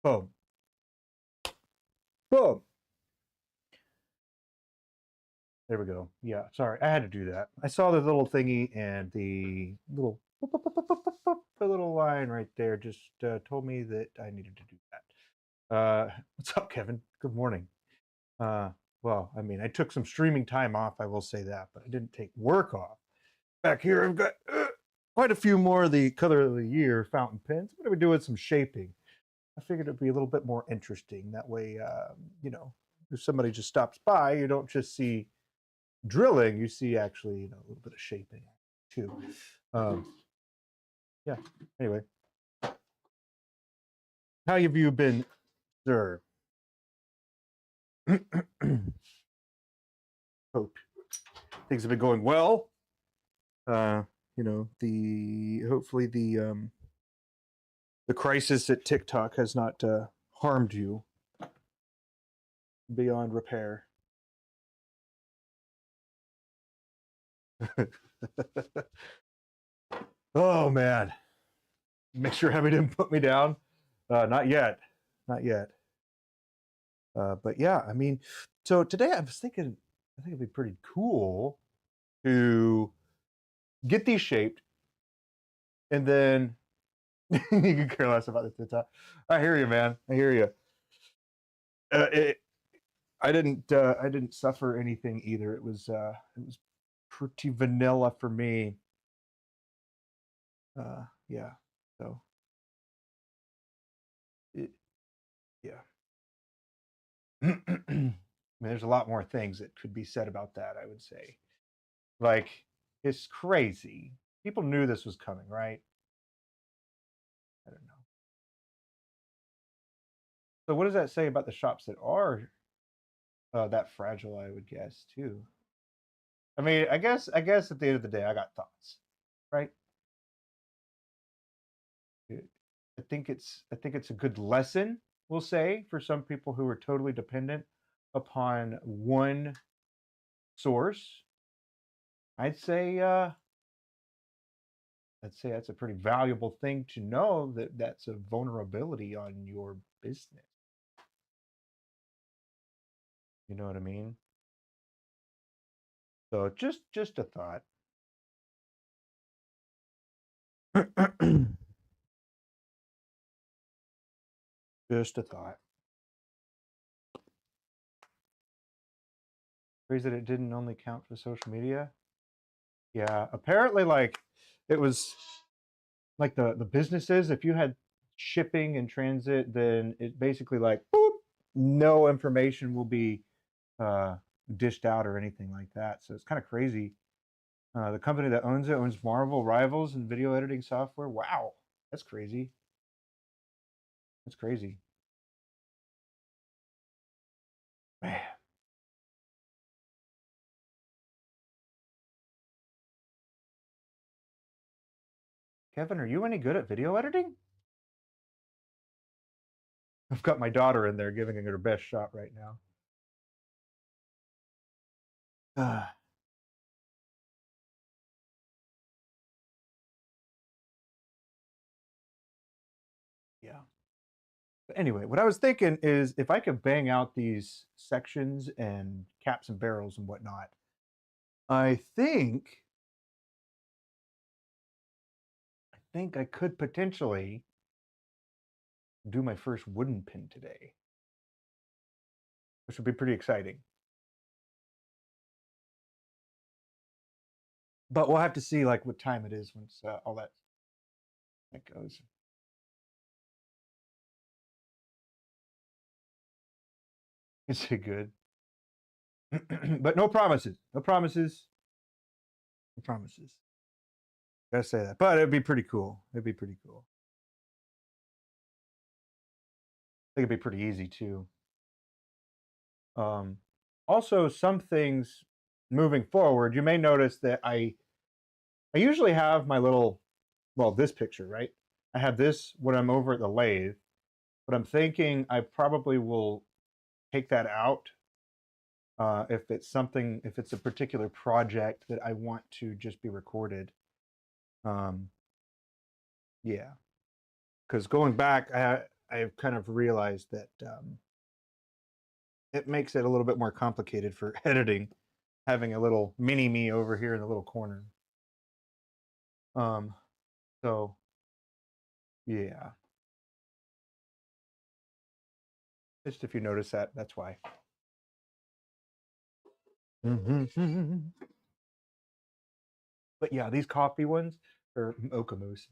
Boom. Boom. There we go. Yeah, sorry, I had to do that. I saw the little thingy and the little the little line right there just told me that I needed to do that. What's up, Kevin? Good morning. Well, I mean, I took some streaming time off, I will say that, but I didn't take work off. Back here, I've got quite a few more of the color of the year fountain pens. I'm going to be doing some shaping. I figured it'd be a little bit more interesting. That way, you know, if somebody just stops by, you don't just see drilling, you see actually, you know, a little bit of shaping too. Yeah, anyway. How have you been, sir? Hope things have been going well. You know, hopefully the crisis at TikTok has not harmed you beyond repair. Oh man, make sure Abbie didn't put me down. Not yet, not yet. But yeah, I mean, so today I was thinking, I think it'd be pretty cool to get these shaped, and then you can care less about the TikTok. I hear you, man. I hear you. I didn't suffer anything either. It was pretty vanilla for me. Yeah. So yeah. I mean, there's a lot more things that could be said about that, I would say. Like, it's crazy. People knew this was coming, right? I don't know. So what does that say about the shops that are that fragile, I would guess, too? I mean, I guess at the end of the day, I got thoughts, right? I think it's a good lesson, we'll say, for some people who are totally dependent upon one source. I'd say that's a pretty valuable thing to know, that that's a vulnerability on your business. You know what I mean? So just a thought. Just a thought. Crazy that it didn't only count for social media. Yeah, apparently, like, it was like the businesses, if you had shipping and transit, then it basically like boop, no information will be dished out or anything like that. So it's kind of crazy. The company that owns it owns Marvel Rivals and video editing software. Wow, that's crazy. That's crazy. Man. Kevin, are you any good at video editing? I've got my daughter in there giving it her best shot right now. Yeah. But anyway, what I was thinking is if I could bang out these sections and caps and barrels and whatnot, I think I could potentially do my first wooden pin today, which would be pretty exciting. But we'll have to see like what time it is once all that goes. Is it good? But no promises. No promises. No promises. Gotta say that. But it'd be pretty cool. It'd be pretty cool. I think it'd be pretty easy too. Also, some things moving forward, you may notice that I usually have my little, well, this picture, right? I have this when I'm over at the lathe, but I'm thinking I probably will take that out if it's something, if it's a particular project that I want to just be recorded. Yeah, because going back, I've kind of realized that it makes it a little bit more complicated for editing, having a little mini me over here in the little corner. So yeah, just if you notice that, that's why. But yeah, these coffee ones or mocha mousse.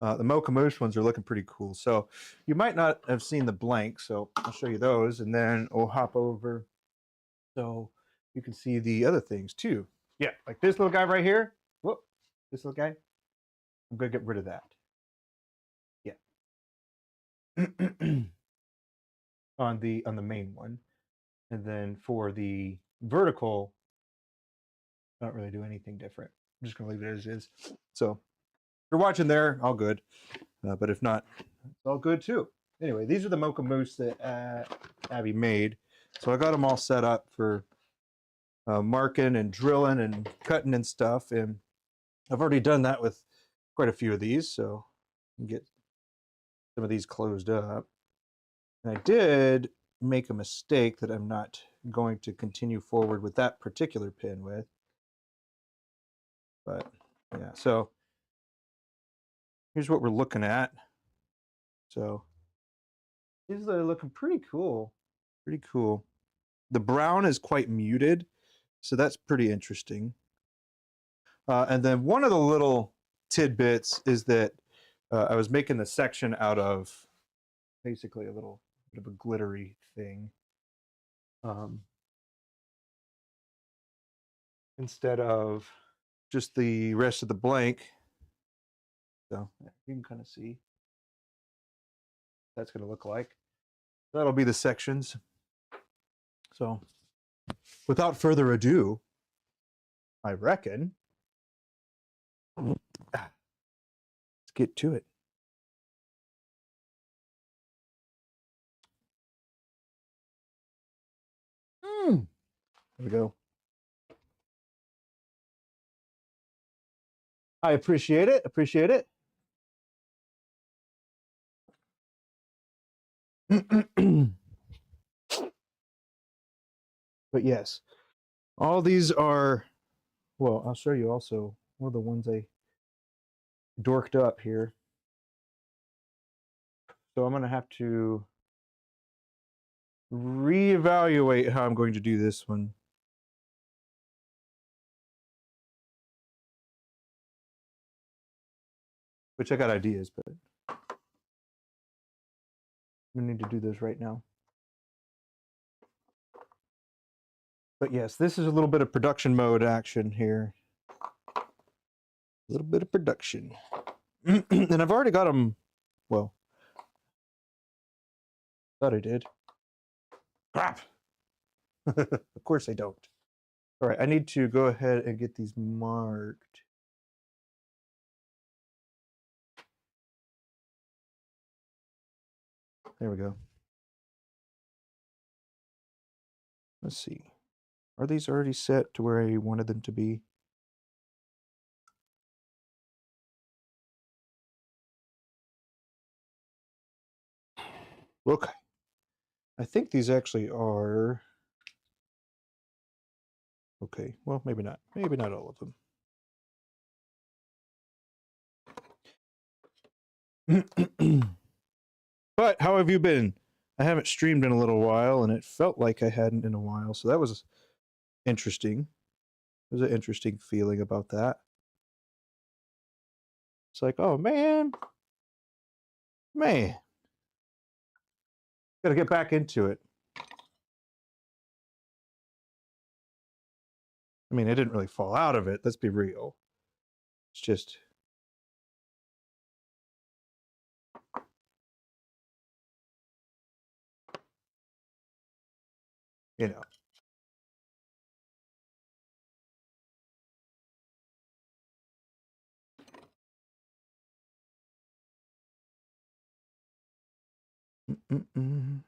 The mocha mousse ones are looking pretty cool. So you might not have seen the blank, so I'll show you those, and then we'll hop over so you can see the other things too. Yeah, like this little guy right here. Whoop, this little guy. I'm gonna get rid of that. Yeah. on the main one, and then for the vertical, I don't really do anything different. I'm just gonna leave it as is. So if you're watching there, all good. But if not, it's all good too. Anyway, these are the mocha mousse that Abbie made. So I got them all set up for marking and drilling and cutting and stuff. And I've already done that with quite a few of these. So you can get some of these closed up. And I did make a mistake that I'm not going to continue forward with that particular pin with. But yeah, so here's what we're looking at. So these are looking pretty cool. Pretty cool. The brown is quite muted, so that's pretty interesting. And then one of the little tidbits is that I was making the section out of basically a little bit of a glittery thing. Instead of just the rest of the blank. So you can kind of see what that's going to look like. That'll be the sections. So without further ado, I reckon, let's get to it. There we go. I appreciate it. Appreciate it. But yes, all these are, well, I'll show you also one of the ones I dorked up here. So I'm going to have to reevaluate how I'm going to do this one. Which I got ideas, but we need to do this right now. But yes, this is a little bit of production mode action here. A little bit of production. And I've already got them, well, thought I did. Crap! Of course I don't. All right, I need to go ahead and get these marked. There we go. Let's see. Are these already set to where I wanted them to be? Look, I think these actually are. Okay, well, maybe not. Maybe not all of them. But how have you been? I haven't streamed in a little while, and it felt like I hadn't in a while, so that was interesting. There's an interesting feeling about that. It's like, oh man, gotta get back into it. I mean, I didn't really fall out of it. Let's be real. It's just, you know. Mm-mm-mm.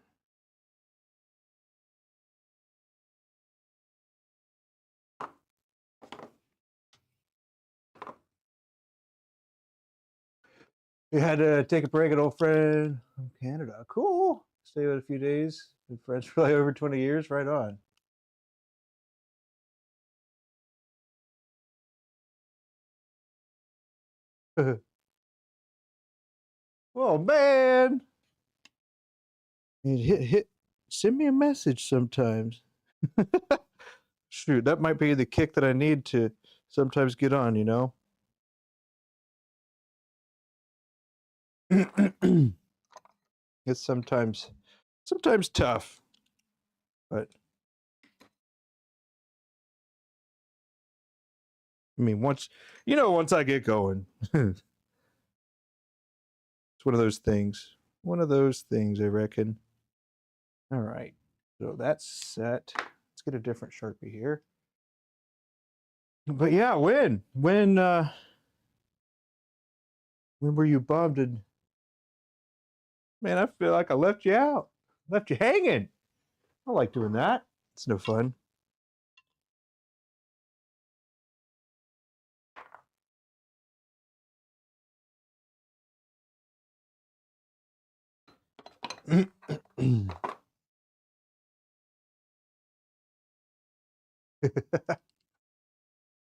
You had to take a break, an old friend from Canada. Cool. Stay with a few days. Been friends for like over 20 years. Right on. Oh man. Hit send me a message sometimes. Shoot, that might be the kick that I need to sometimes get on, you know? It's sometimes tough, but I mean once I get going. It's one of those things. One of those things, I reckon. All right. So that's set. Let's get a different Sharpie here. But yeah, when were you bummed? And man, I feel like I left you out. Left you hanging. I like doing that. It's no fun.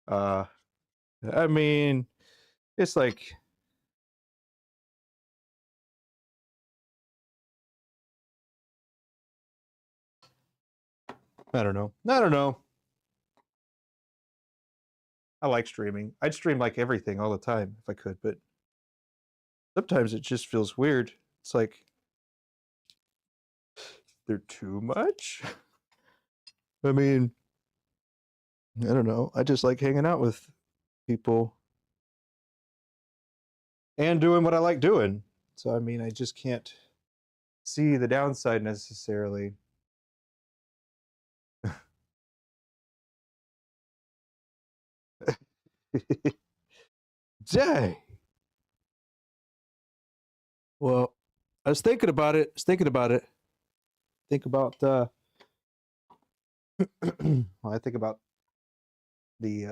uh I mean, it's like I don't know. I don't know. I like streaming. I'd stream like everything all the time if I could, but sometimes it just feels weird. It's like they're too much. I mean, I don't know. I just like hanging out with people and doing what I like doing. So I mean, I just can't see the downside necessarily. Dang. Well, I was thinking about it. Think about well, I think about the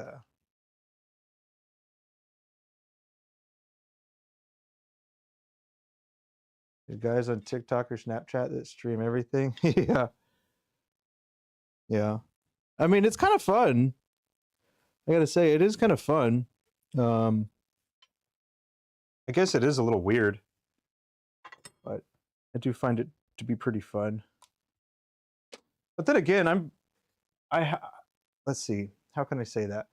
guys on TikTok or Snapchat that stream everything. Yeah. Yeah. I mean, it's kind of fun. I gotta say, it is kind of fun. Um, I guess it is a little weird, but I do find it to be pretty fun. But then again, let's see, how can I say that?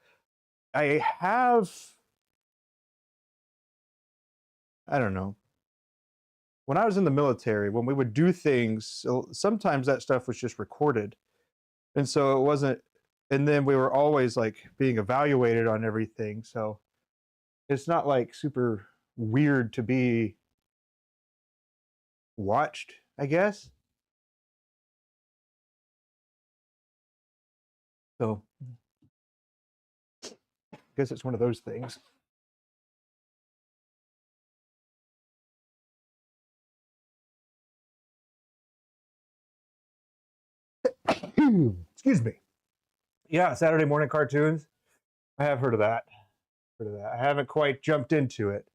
I have, I don't know. When I was in the military, when we would do things, sometimes that stuff was just recorded. And so it wasn't, and then we were always like being evaluated on everything. So it's not like super weird to be watched, I guess. So I guess it's one of those things. Excuse me. Yeah, Saturday morning cartoons. I have heard of that. Heard of that. I haven't quite jumped into it.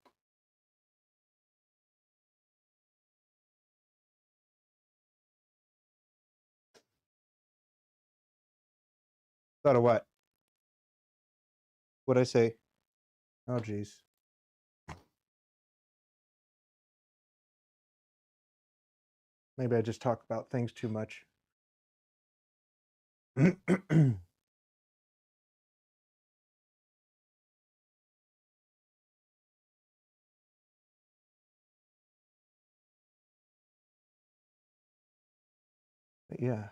Thought of what? What'd I say? Oh, geez. Maybe I just talk about things too much. Yeah.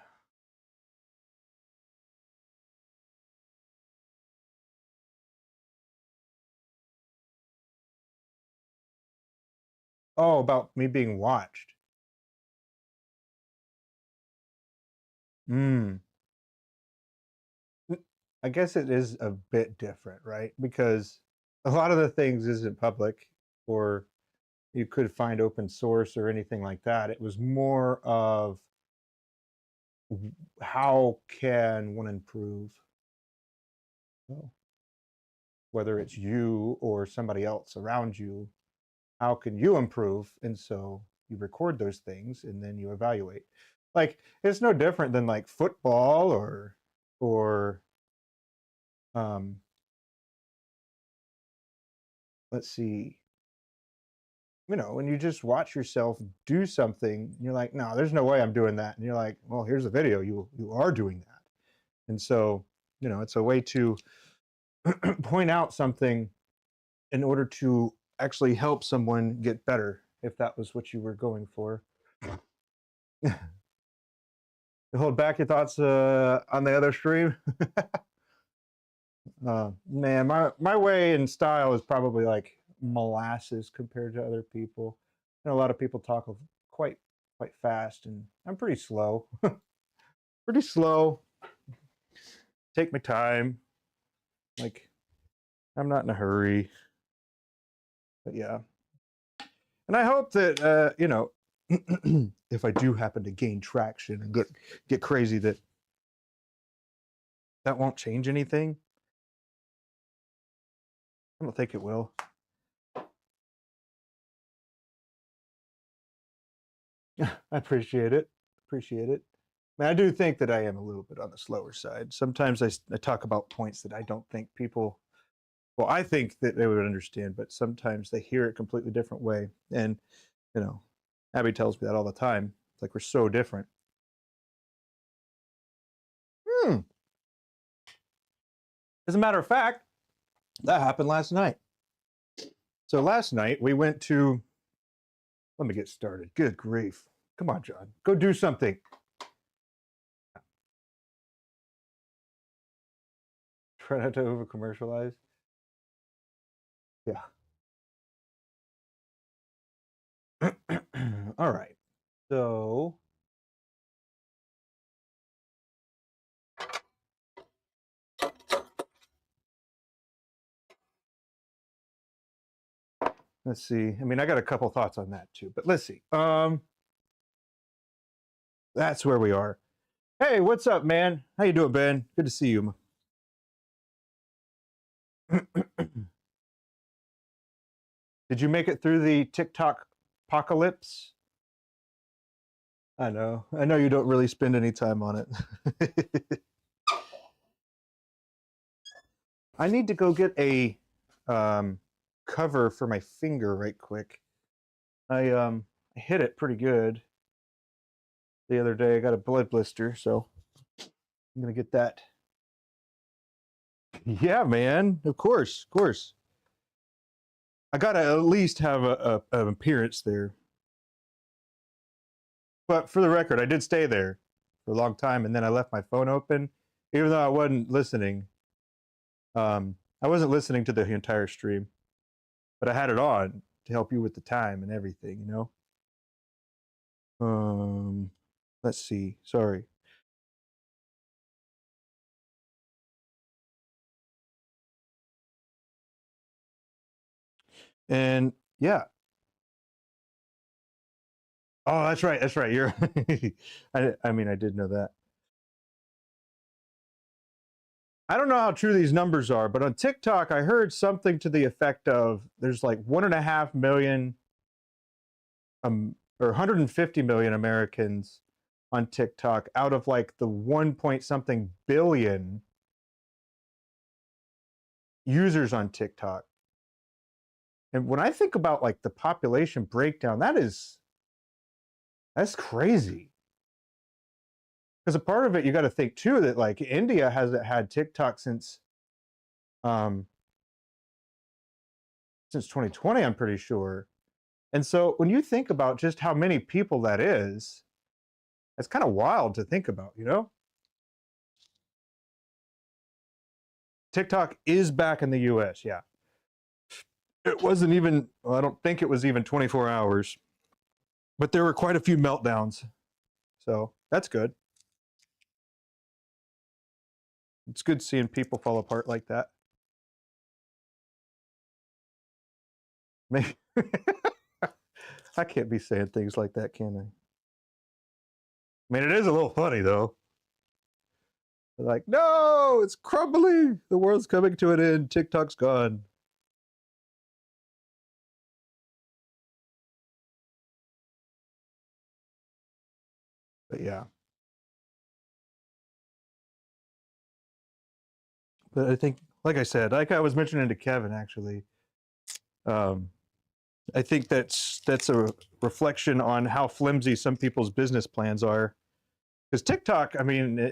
Oh, about me being watched. Hmm. I guess it is a bit different, right? Because a lot of the things isn't public, or you could find open source or anything like that. It was more of how can one improve? So, whether it's you or somebody else around you. how can you improve? And so you record those things and then you evaluate. Like it's no different than like football or um let's see, when you just watch yourself do something, you're like, no, there's no way I'm doing that. And you're like, well, here's a video. You are doing that. And so, it's a way to point out something in order to actually help someone get better, if that was what you were going for. Hold back your thoughts on the other stream. Man, my way and style is probably like molasses compared to other people. And a lot of people talk quite quite fast, and I'm pretty slow. Pretty slow. Take my time. Like I'm not in a hurry. But yeah. And I hope that if I do happen to gain traction and get crazy, that won't change anything. I don't think it will. I appreciate it. Appreciate it. I mean, I do think that I am a little bit on the slower side. Sometimes I talk about points that I don't think people, well, I think that they would understand, but sometimes they hear it a completely different way. And, Abbie tells me that all the time. It's like we're so different. As a matter of fact, that happened last night. So last night we went to, let me get started. Good grief. Come on, John. Go do something. Try not to over commercialize. Yeah. All right. So let's see. I mean, I got a couple thoughts on that too, but let's see. That's where we are. Hey, what's up, man? How you doing, Ben? Good to see you. Did you make it through the TikTok apocalypse? I know. I know you don't really spend any time on it. I need to go get a cover for my finger right quick. I hit it pretty good the other day. I got a blood blister, so I'm gonna get that. Yeah, man. Of course, of course. I gotta at least have an appearance there. But for the record, I did stay there for a long time, and then I left my phone open, even though I wasn't listening. I wasn't listening to the entire stream, but I had it on to help you with the time and everything, Let's see. Sorry. And yeah. Oh, that's right. That's right. You're. I mean, I did know that. I don't know how true these numbers are, but on TikTok, I heard something to the effect of there's like 1.5 million, or 150 million Americans on TikTok out of like the 1 point something billion users on TikTok. And when I think about like the population breakdown, that's crazy. Because a part of it, you got to think too that like India hasn't had TikTok since 2020, I'm pretty sure. And so when you think about just how many people that is, it's kind of wild to think about, TikTok is back in the US, yeah. It wasn't even, well, I don't think it was even 24 hours, but there were quite a few meltdowns. So that's good. It's good seeing people fall apart like that. Maybe I can't be saying things like that, can I? I mean, it is a little funny though. They're like, no, it's crumbling. The world's coming to an end. TikTok's gone. But yeah. But I think, like I said, like I was mentioning to Kevin, actually, I think that's a reflection on how flimsy some people's business plans are. Because TikTok, I mean,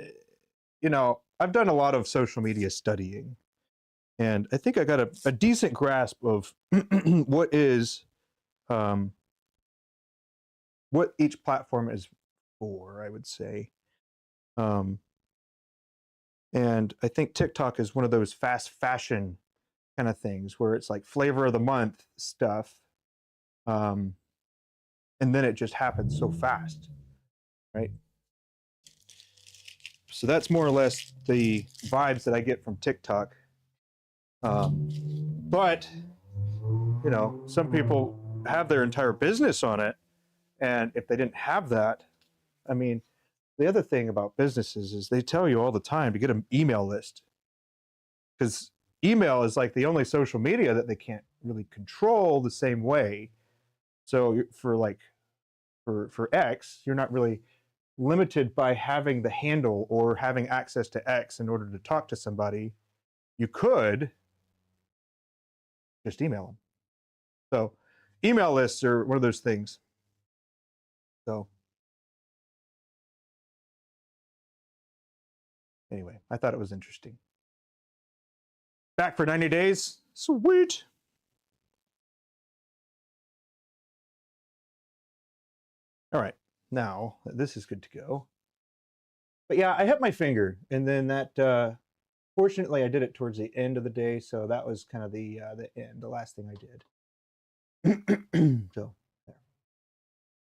you know, I've done a lot of social media studying, and I think I got a decent grasp of what is, what each platform is for, I would say. And I think TikTok is one of those fast fashion kind of things where it's like flavor of the month stuff. And then it just happens so fast, right? So that's more or less the vibes that I get from TikTok. But, you know, some people have their entire business on it. And if they didn't have that, I mean, the other thing about businesses is they tell you all the time to get an email list, because email is like the only social media that they can't really control the same way. So for X, you're not really limited by having the handle or having access to X in order to talk to somebody. You could just email them. So email lists are one of those things. So anyway, I thought it was interesting. Back for 90 days. Sweet. All right, now this is good to go. But yeah, I hit my finger, and then that, fortunately I did it towards the end of the day, so that was kind of the end, the last thing I did. So there.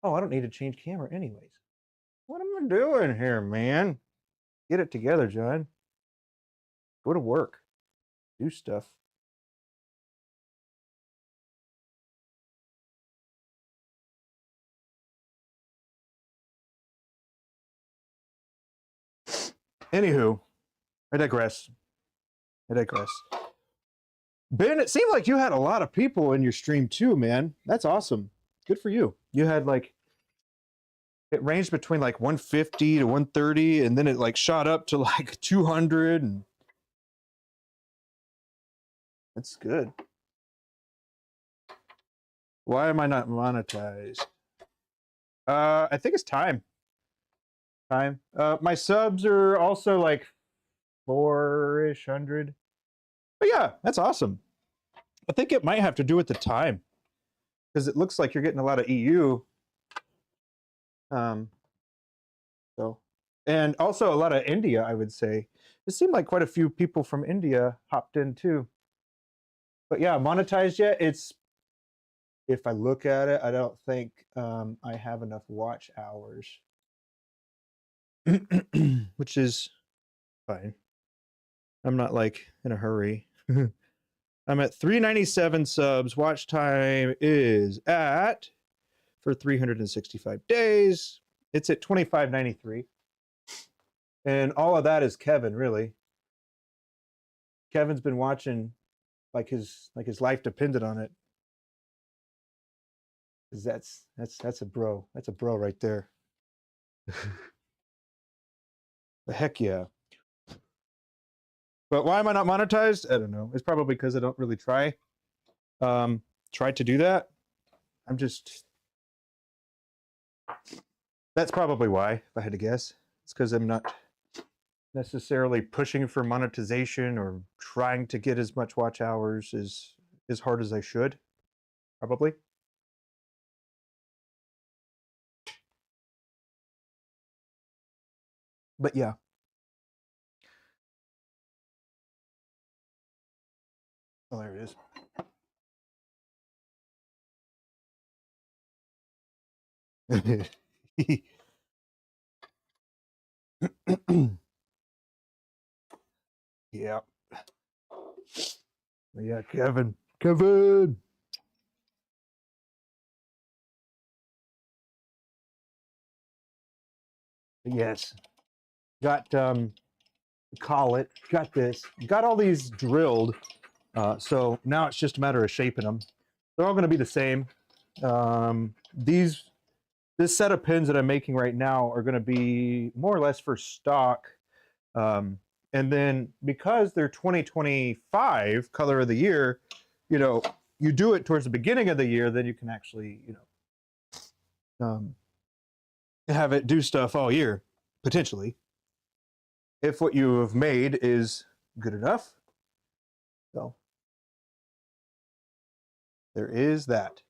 Oh, I don't need to change camera anyways. What am I doing here, man? Get it together, John. Go to work. Do stuff. Anywho, I digress. Ben, it seemed like you had a lot of people in your stream too, man. That's awesome. Good for you. You had like, it ranged between like 150 to 130, and then it like shot up to like 200, and that's good. Why am I not monetized? I think it's time. My subs are also like 4-ish hundred. But yeah, that's awesome. I think it might have to do with the time, because it looks like you're getting a lot of EU. So, and also a lot of India, I would say. It seemed like quite a few people from India hopped in too. But yeah, monetized yet? It's, if I look at it, I don't think I have enough watch hours, which is fine. I'm not like in a hurry. I'm at 397 subs. Watch time is at, for 365 days, it's at 2593. And all of that is Kevin, really. Kevin's been watching like his life depended on it. Cause that's a bro. That's a bro right there. The heck yeah. But why am I not monetized? I don't know. It's probably because I don't really try to do that. I'm just, that's probably why, if I had to guess. It's because I'm not necessarily pushing for monetization or trying to get as much watch hours as hard as I should, probably. But yeah. Oh, there it is. Yeah. Yeah, Kevin. Yes. Got collet, got this, got all these drilled. So now it's just a matter of shaping them. They're all going to be the same. These this set of pins that I'm making right now are going to be more or less for stock. And then because they're 2025 color of the year, you know, you do it towards the beginning of the year, then you can actually, you know, have it do stuff all year, potentially, if what you have made is good enough. So there is that.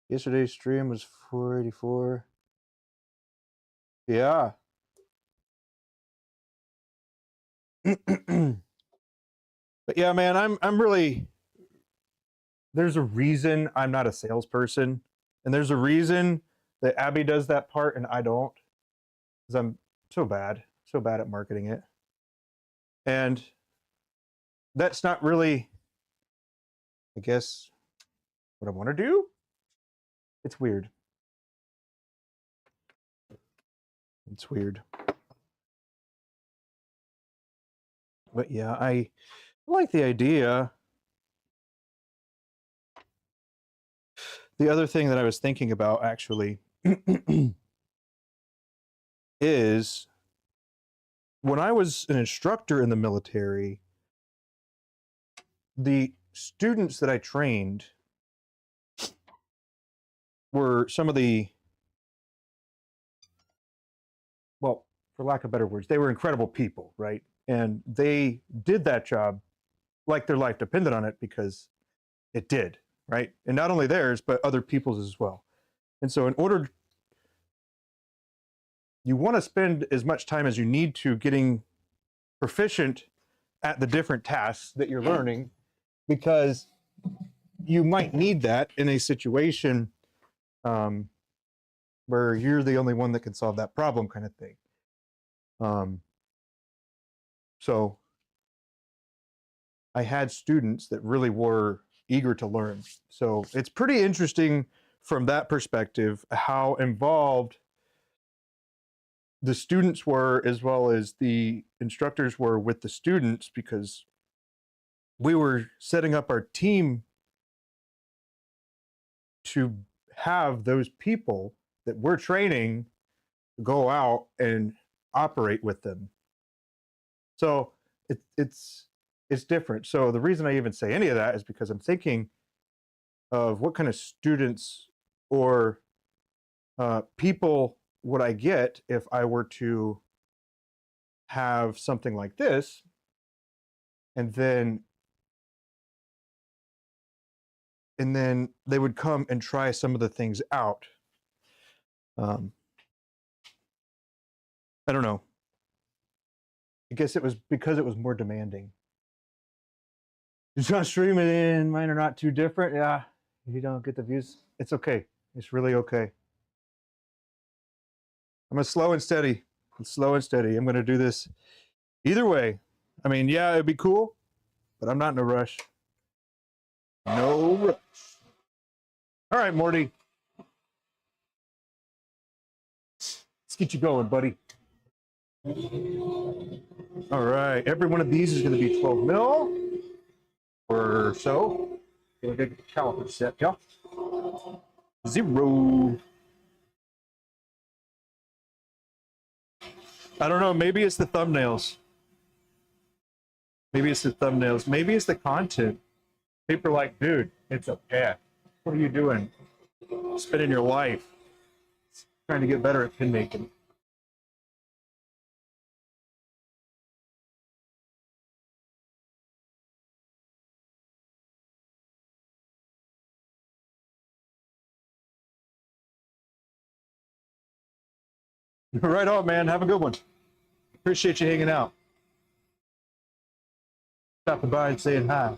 Yesterday's stream was 484. Yeah. But yeah, man, I'm really, there's a reason I'm not a salesperson, and there's a reason that Abbie does that part and I don't, because I'm so bad at marketing it. And that's not really, I guess, what I want to do. It's weird. It's weird. But yeah, I like the idea. The other thing that I was thinking about actually is when I was an instructor in the military, the students that I trained were some of the, well, for lack of better words, they were incredible people, right? And they did that job like their life depended on it, because it did, right? And not only theirs, but other people's as well. And so in order, you want to spend as much time as you need to getting proficient at the different tasks that you're learning, because you might need that in a situation where you're the only one that can solve that problem, kind of thing. So I had students that really were eager to learn. So it's pretty interesting from that perspective how involved the students were, as well as the instructors were with the students, because we were setting up our team to have those people that we're training go out and operate with them. So it's different. So the reason I even say any of that is because I'm thinking of what kind of students or people would I get if I were to have something like this, and then they would come and try some of the things out. I don't know. I guess it was because it was more demanding. It's not streaming in. Mine are not too different. Yeah, you don't get the views. It's okay. It's really okay. I'm a slow and steady. It's slow and steady. I'm going to do this either way. I mean, yeah, it'd be cool, but I'm not in a rush. No rush. All right, Morty. Let's get you going, buddy. All right. Every one of these is going to be 12 mil or so. We'll get the caliper set, yeah. 0. I don't know. Maybe it's the thumbnails. Maybe it's the thumbnails. Maybe it's the content. People are like, dude, it's a pet. What are you doing? Spending your life trying to get better at pin making. Right on, man. Have a good one. Appreciate you hanging out. Stopping by and saying hi.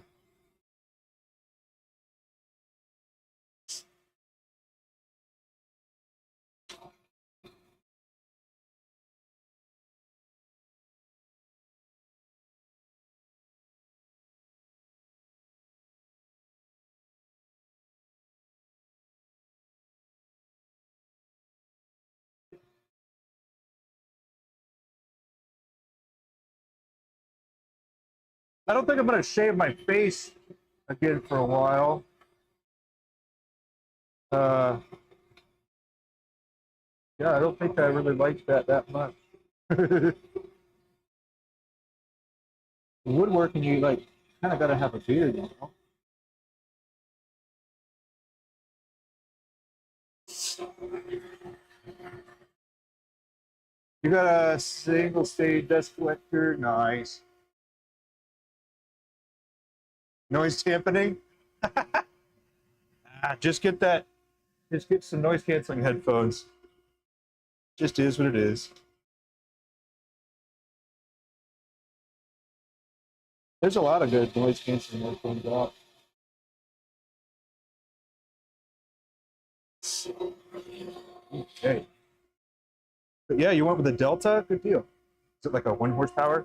I don't think I'm going to shave my face again for a while. Uh, yeah, I don't think I really liked that much. Woodworking, you like kind of got to have a beard, you know. You got a single stage dust collector, nice. Noise dampening. Just get that. Just get some noise canceling headphones. Just is what it is. There's a lot of good noise canceling headphones out. Okay. But yeah, you went with a Delta? Good deal. Is it like a 1 horsepower?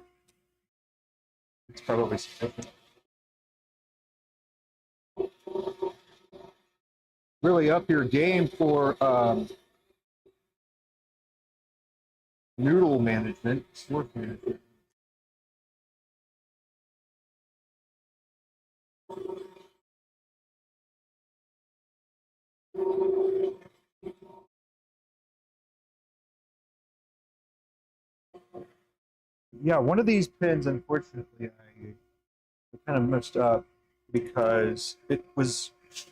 It's probably significant. Really up your game for noodle management, work management. Yeah, one of these pins, unfortunately, I kind of messed up because I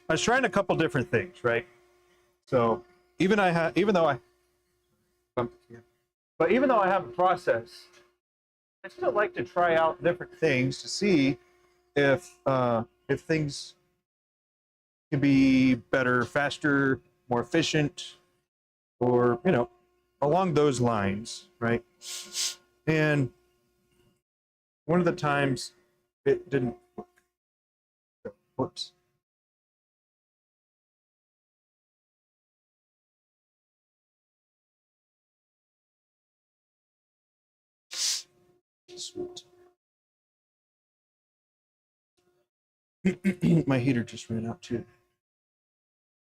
was trying a couple different things, right? So even though I, but even though I have a process, I still like to try out different things to see if things can be better, faster, more efficient, or along those lines, right? And one of the times it didn't work. So, whoops. Sweet. My heater just ran out too.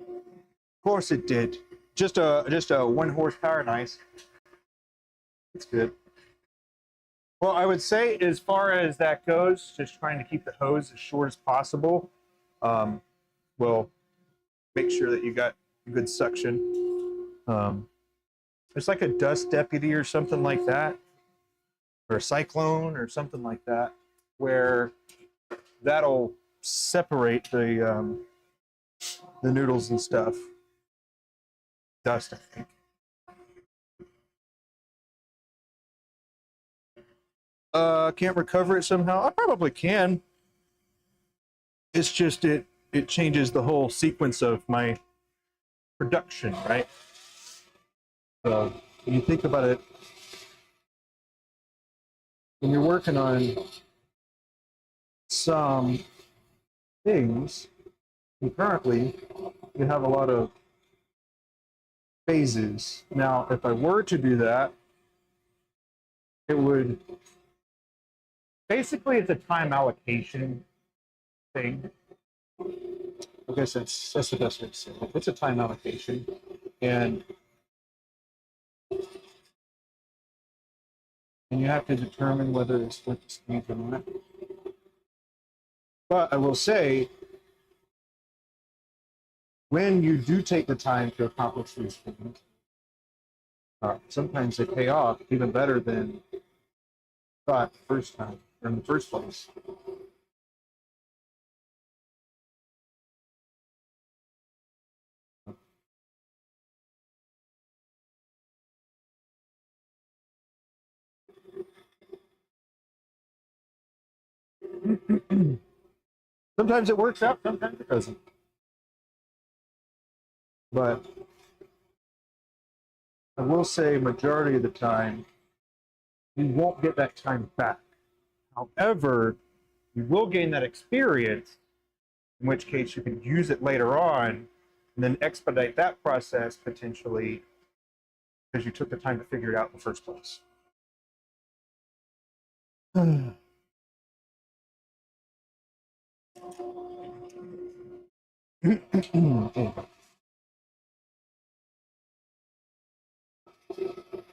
Of course it did. Just a 1 horsepower, nice. It's good. Well, I would say as far as that goes, just trying to keep the hose as short as possible. Will make sure that you got good suction. There's like a dust deputy or something like that, or a cyclone or something like that, where that'll separate the noodles and stuff. Dust, I think. Can't recover it somehow. I probably can. It's just it changes the whole sequence of my production, right? So when you think about it, when you're working on some things, concurrently, you have a lot of phases. Now, if I were to do that, it would basically, it's a time allocation thing. I guess that's the best way to say it. It's a time allocation, and you have to determine whether it's worth the speed or not. But I will say, when you do take the time to accomplish these things, sometimes they pay off even better than thought the first time or in the first place. Sometimes it works out, sometimes it doesn't. But I will say, majority of the time, you won't get that time back. However, you will gain that experience, in which case you can use it later on and then expedite that process potentially because you took the time to figure it out in the first place.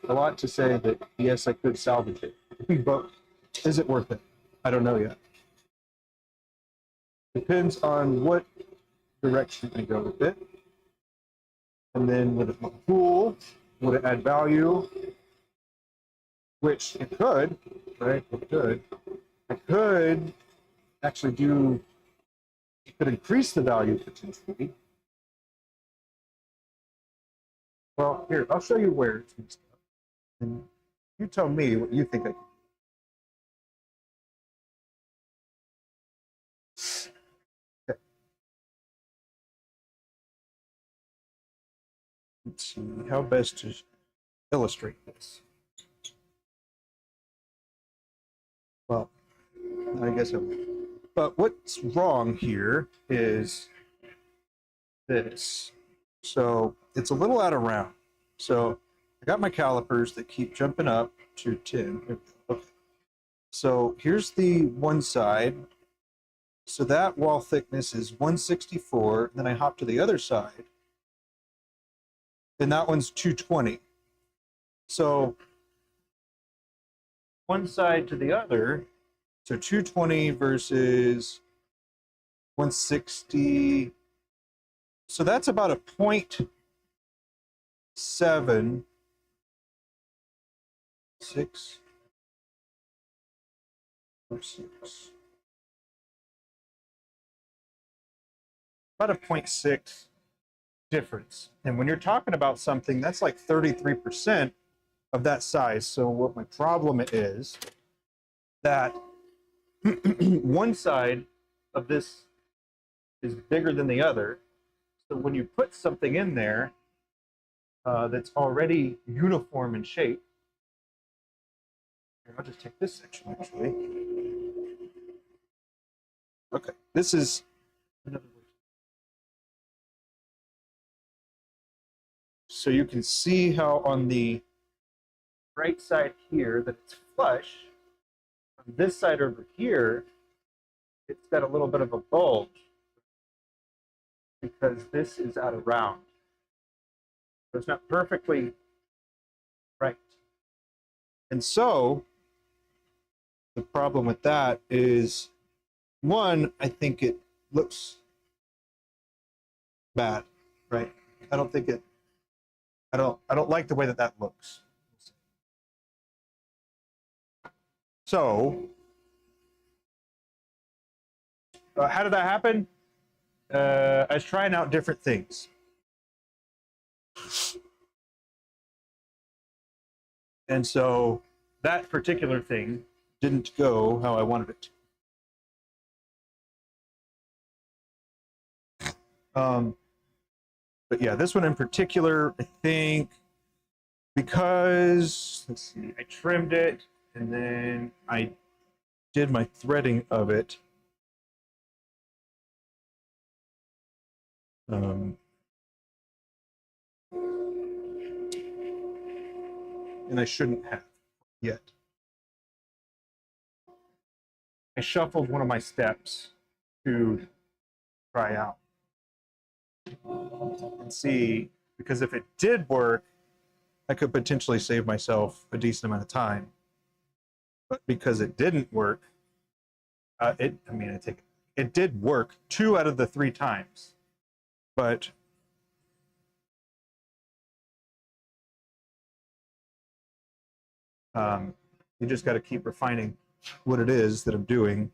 A lot to say that yes, I could salvage it, but is it worth it? I don't know yet. Depends on what direction I go with it. And then would it look cool? Would it add value? Which it could, right? It could. I could actually do, it could increase the value potentially. Well, here, I'll show you where it's mixed up. And you tell me what you think I can do. Okay. Let's see how best to illustrate this. Well, I guess I will. But what's wrong here is this. So it's a little out of round. So I got my calipers that keep jumping up to 10. Okay. So here's the one side. So that wall thickness is 164. Then I hop to the other side. And that one's 220. So one side to the other. So 220 versus 160. So that's about a 0.7, 6, or 6. About a 0.6 difference. And when you're talking about something, that's like 33% of that size. So what my problem is that one side of this is bigger than the other. So when you put something in there that's already uniform in shape, here, I'll just take this section actually. Okay, this is another way. So you can see how on the right side here that it's flush. On this side over here, it's got a little bit of a bulge because this is out of round. So it's not perfectly right. And so the problem with that is, one, I think it looks bad, right? I don't think it, I don't like the way that that looks. So how did that happen? I was trying out different things. And so that particular thing didn't go how I wanted it to. But yeah, this one in particular, I think, because, let's see, I trimmed it and then I did my threading of it. And I shouldn't have yet. I shuffled one of my steps to try out and see, because if it did work, I could potentially save myself a decent amount of time. But because it didn't work, it did work 2 out of the 3 times. But you just got to keep refining what it is that I'm doing.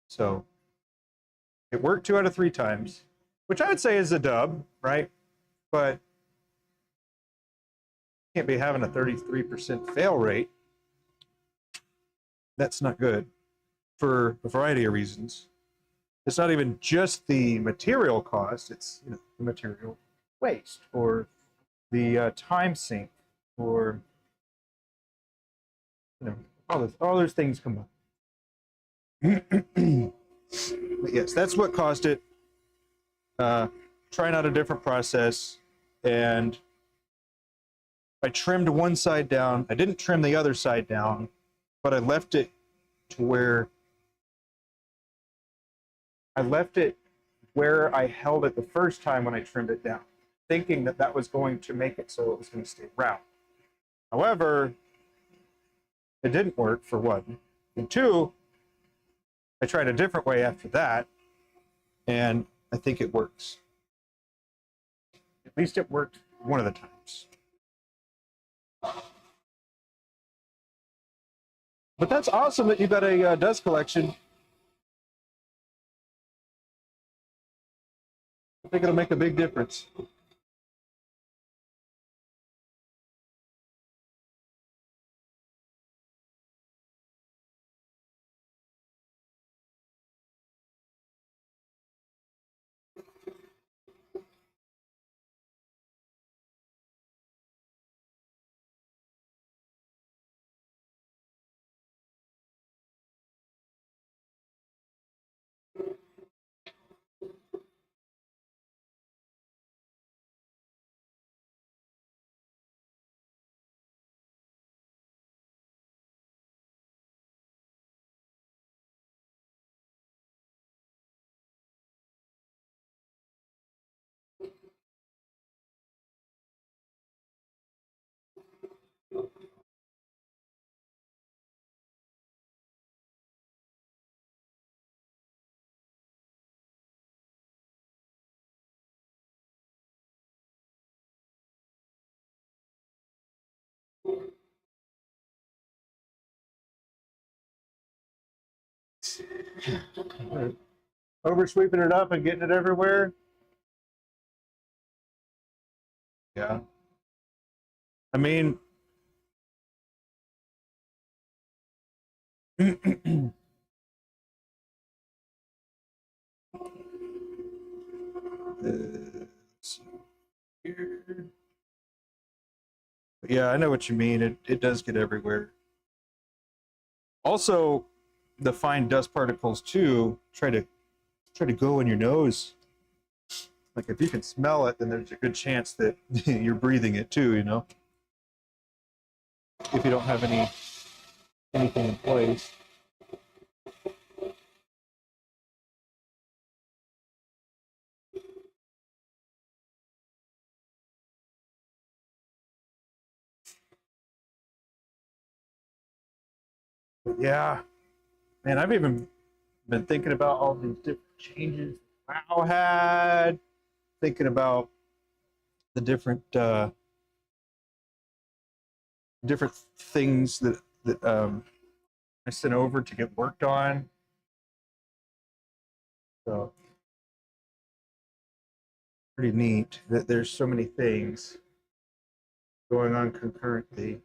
So it worked 2 out of 3 times, which I would say is a dub, right? But can't be having a 33% fail rate. That's not good for a variety of reasons. It's not even just the material cost, it's, you know, the material waste or the time sink, or, you know, all those things come up. But yes, that's what caused it. Trying out a different process, and I trimmed one side down. I didn't trim the other side down, but I left it to where I held it the first time when I trimmed it down, thinking that that was going to make it so it was going to stay round. However, it didn't work, for one. And two, I tried a different way after that, and I think it works. At least it worked one of the times. But that's awesome that you got a dust collection. I think it'll make a big difference. Over sweeping it up and getting it everywhere. Yeah. I mean, yeah, I know what you mean. It does get everywhere. Also, the fine dust particles too try to go in your nose. Like if you can smell it, then there's a good chance that you're breathing it too, you know. If you don't have anything in place. But yeah, man, I've even been thinking about all these different changes Wow had, thinking about the different things that I sent over to get worked on. So pretty neat that there's so many things going on concurrently.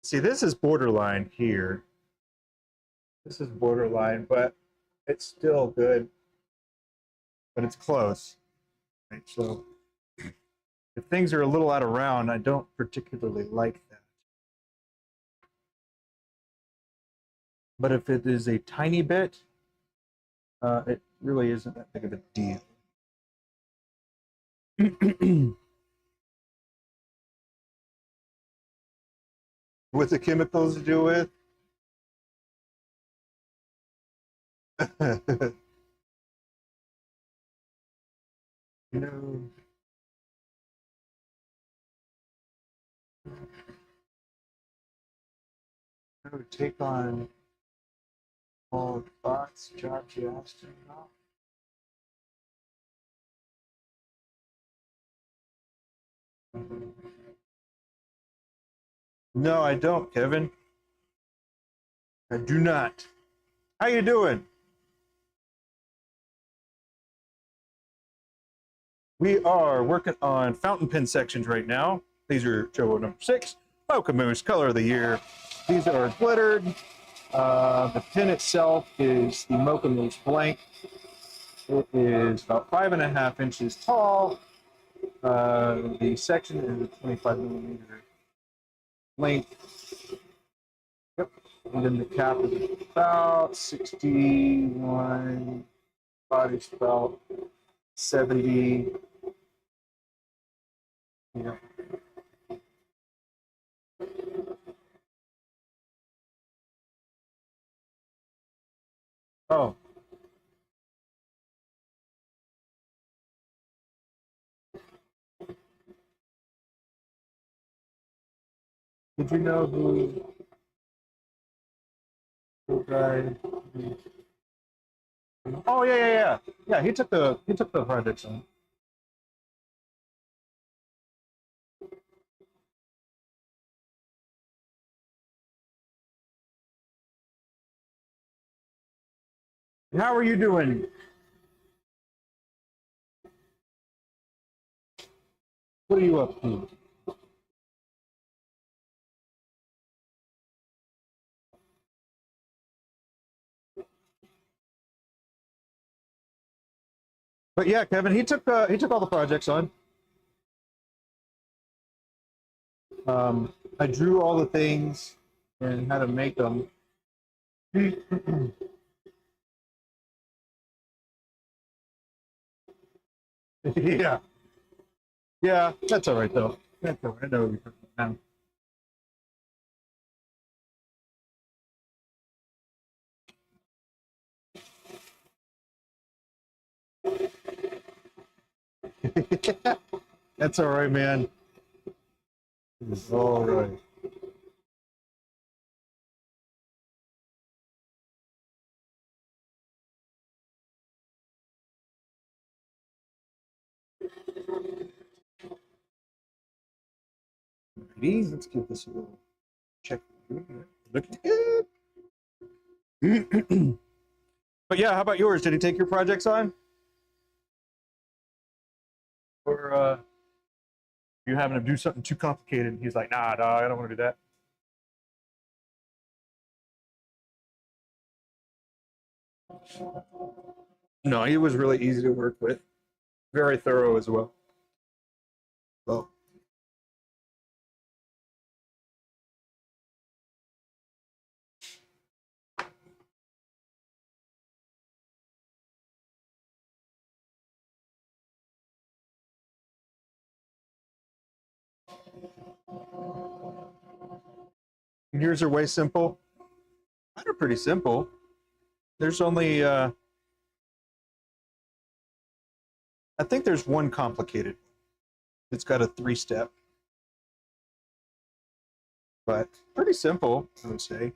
See, this is borderline here. This is borderline, but it's still good. But it's close. Right? So if things are a little out of round, I don't particularly like that. But if it is a tiny bit, it really isn't that big of a deal. With the chemicals to do with? You know, I would take on all thoughts, jobs you asked him about. No, I don't, Kevin. I do not. How you doing? We are working on fountain pen sections right now. These are Joe number 6, Mocha Moose, color of the year. These are glittered. The pen itself is the Mocha Moose blank. It is about 5.5 inches tall. The section is a 25 millimeter length. Yep. And then the cap is about 61. Body's about 70. Yeah. Oh. Did you know who guy? Oh yeah. Yeah, he took the projects on. How are you doing? What are you up to? But yeah, Kevin, he took all the projects on. I drew all the things and how to make them. Yeah, yeah, that's all right though. That's all right. I know what you're talking about now. That's all right, man. It's all right. Let's give this a little check. Looking good. But yeah, how about yours? Did he take your projects on? Or you having him do something too complicated? He's like, nah, dog, I don't want to do that. No, he was really easy to work with. Very thorough as well. Well, yours are way simple. Mine are pretty simple. There's only, I think there's one complicated. It's got a 3-step, but pretty simple, I would say.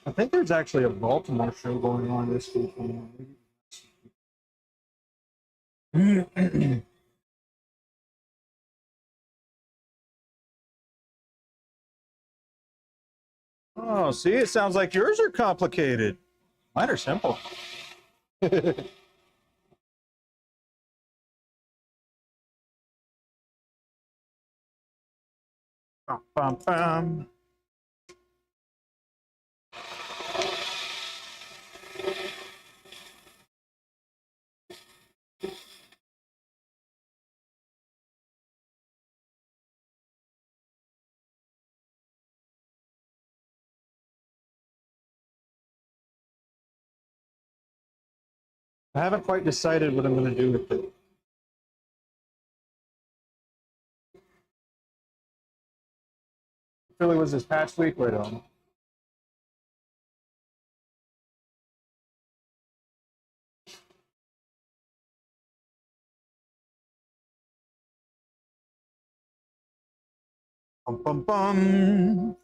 I think there's actually a Baltimore show going on this weekend. Oh, see, it sounds like yours are complicated. Mine are simple. Bum, bum, bum. I haven't quite decided what I'm going to do with it. Philly was this past week, right on. Bum, bum, bum.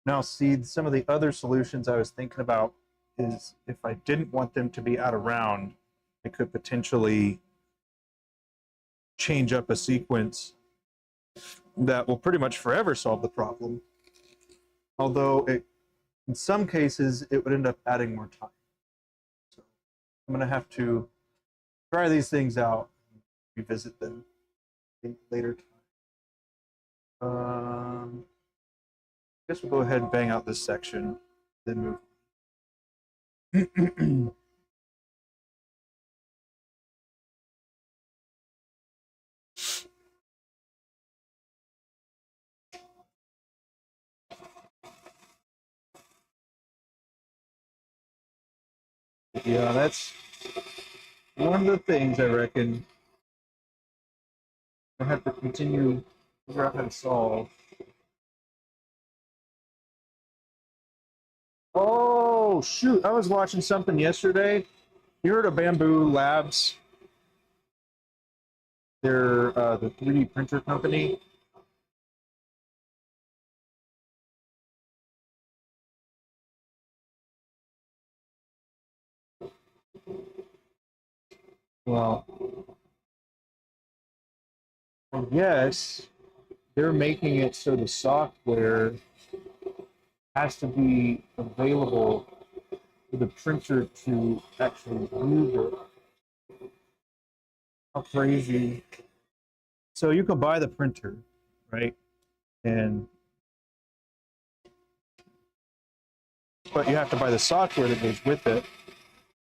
Now, see, some of the other solutions I was thinking about is if I didn't want them to be out of round, I could potentially change up a sequence that will pretty much forever solve the problem. Although in some cases, it would end up adding more time. So I'm going to have to try these things out, revisit them in later time. I guess we'll go ahead and bang out this section, then move. Yeah, that's one of the things I reckon I have to continue to figure out how to solve. Oh shoot! I was watching something yesterday. You heard of Bamboo Labs? They're the 3D printer company. Well, I guess they're making it so the software has to be available for the printer to actually use it. How crazy. So you can buy the printer, right? And but you have to buy the software that goes with it,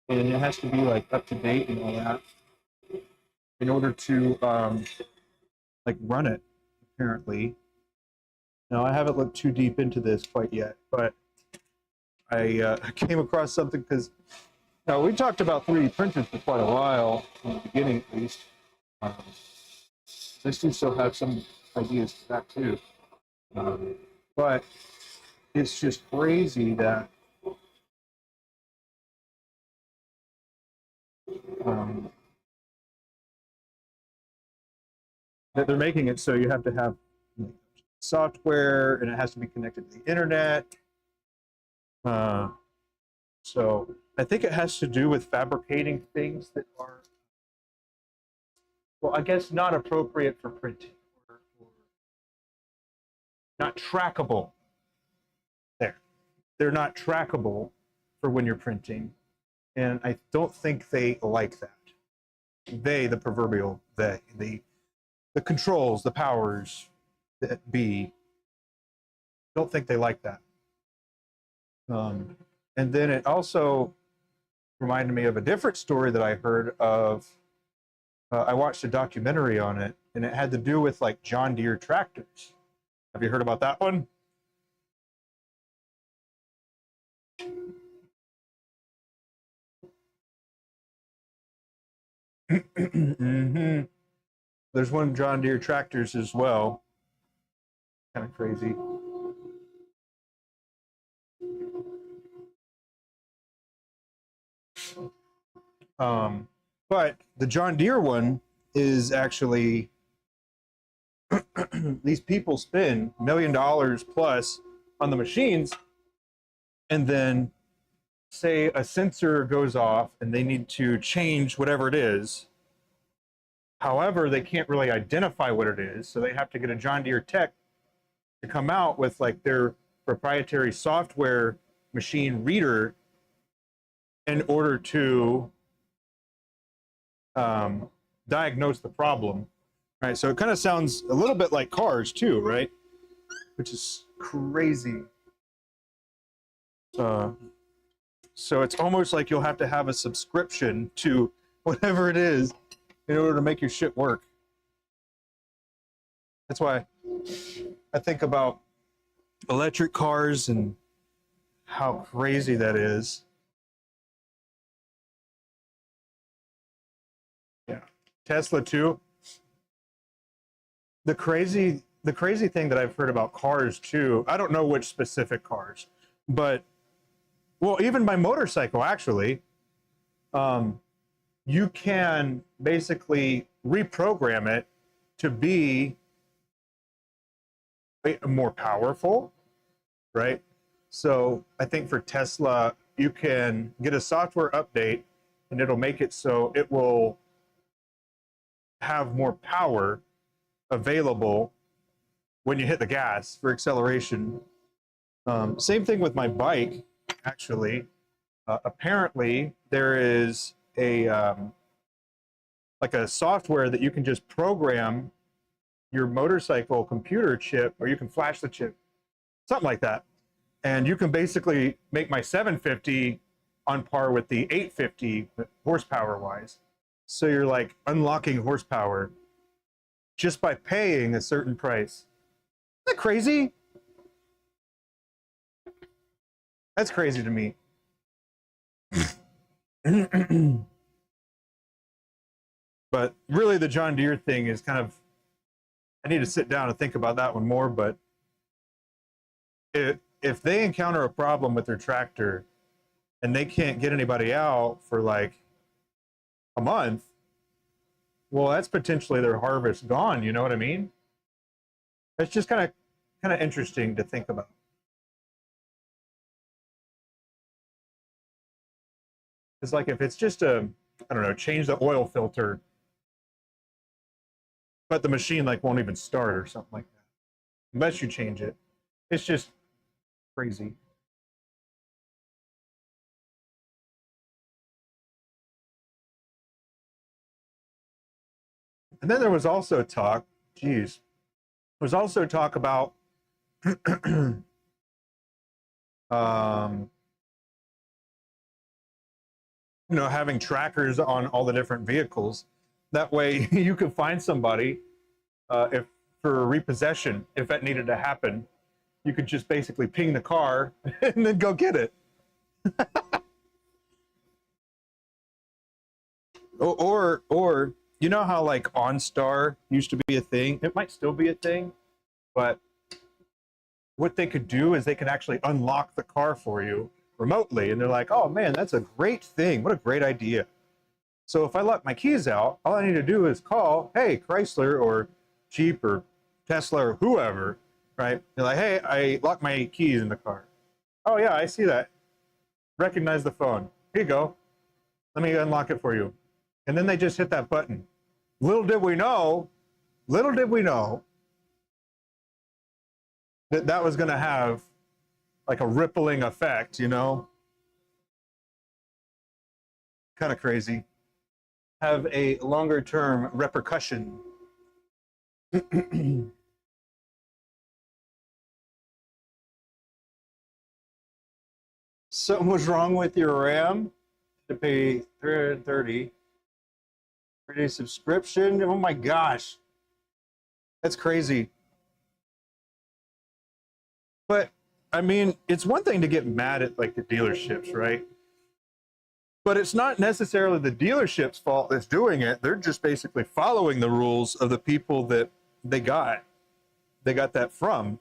and it has to be like up to date and all that in order to like run it. Apparently, now I haven't looked too deep into this quite yet, but I came across something because now we talked about 3D printers for quite a while in the beginning, at least. Um, I still have some ideas for that too, but it's just crazy that um, that they're making it so you have to have software and it has to be connected to the internet. So I think it has to do with fabricating things that are, well, I guess not appropriate for printing or not trackable. There, they're not trackable for when you're printing, and I don't think they like that. They, the proverbial they, the controls, the powers that be, don't think they like that. And then it also reminded me of a different story that I heard of. I watched a documentary on it, and it had to do with like John Deere tractors. Have you heard about that one? Mm-hmm. There's one John Deere tractors as well. Kind of crazy. Um, but the John Deere one is actually these people spend $1 million plus on the machines, and then say a sensor goes off and they need to change whatever it is. However, they can't really identify what it is, so they have to get a John Deere tech to come out with like their proprietary software machine reader in order to diagnose the problem. Right, so it kind of sounds a little bit like cars too, right? Which is crazy. Uh, so it's almost like you'll have to have a subscription to whatever it is in order to make your shit work. That's why I think about electric cars and how crazy that is. Yeah. Tesla too. The crazy thing that I've heard about cars too, I don't know which specific cars, but well, even my motorcycle actually, you can basically reprogram it to be more powerful, right? So I think for Tesla, you can get a software update and it'll make it so it will have more power available when you hit the gas for acceleration. Same thing with my bike, actually. Apparently, there is a like a software that you can just program your motorcycle computer chip, or you can flash the chip, something like that, and you can basically make my 750 on par with the 850 horsepower wise. So you're like unlocking horsepower just by paying a certain price. Isn't that crazy? That's crazy to me. But really, the John Deere thing is kind of, I need to sit down and think about that one more. But if they encounter a problem with their tractor and they can't get anybody out for like a month, well, that's potentially their harvest gone. You know what I mean? It's just kind of interesting to think about. It's like if it's just I don't know, change the oil filter, but the machine like won't even start or something like that, unless you change it. It's just crazy. And then there was also talk, geez, there was also talk about um, having trackers on all the different vehicles. That way you could find somebody if for repossession, if that needed to happen, you could just basically ping the car and then go get it. Or you know how like OnStar used to be a thing? It might still be a thing, but what they could do is they could actually unlock the car for you remotely. And they're like, oh man, that's a great thing. What a great idea. So if I lock my keys out, all I need to do is call, hey, Chrysler or Jeep or Tesla or whoever, right? They're like, hey, I locked my keys in the car. Oh yeah, I see that. Recognize the phone. Here you go. Let me unlock it for you. And then they just hit that button. Little did we know that that was going to have like a rippling effect, kind of crazy. Have a longer term repercussion. Something was wrong with your RAM to pay $330 3-day subscription. Oh my gosh, that's crazy. But I mean, it's one thing to get mad at like the dealerships, right? But it's not necessarily the dealership's fault that's doing it. They're just basically following the rules of the people that they got that from.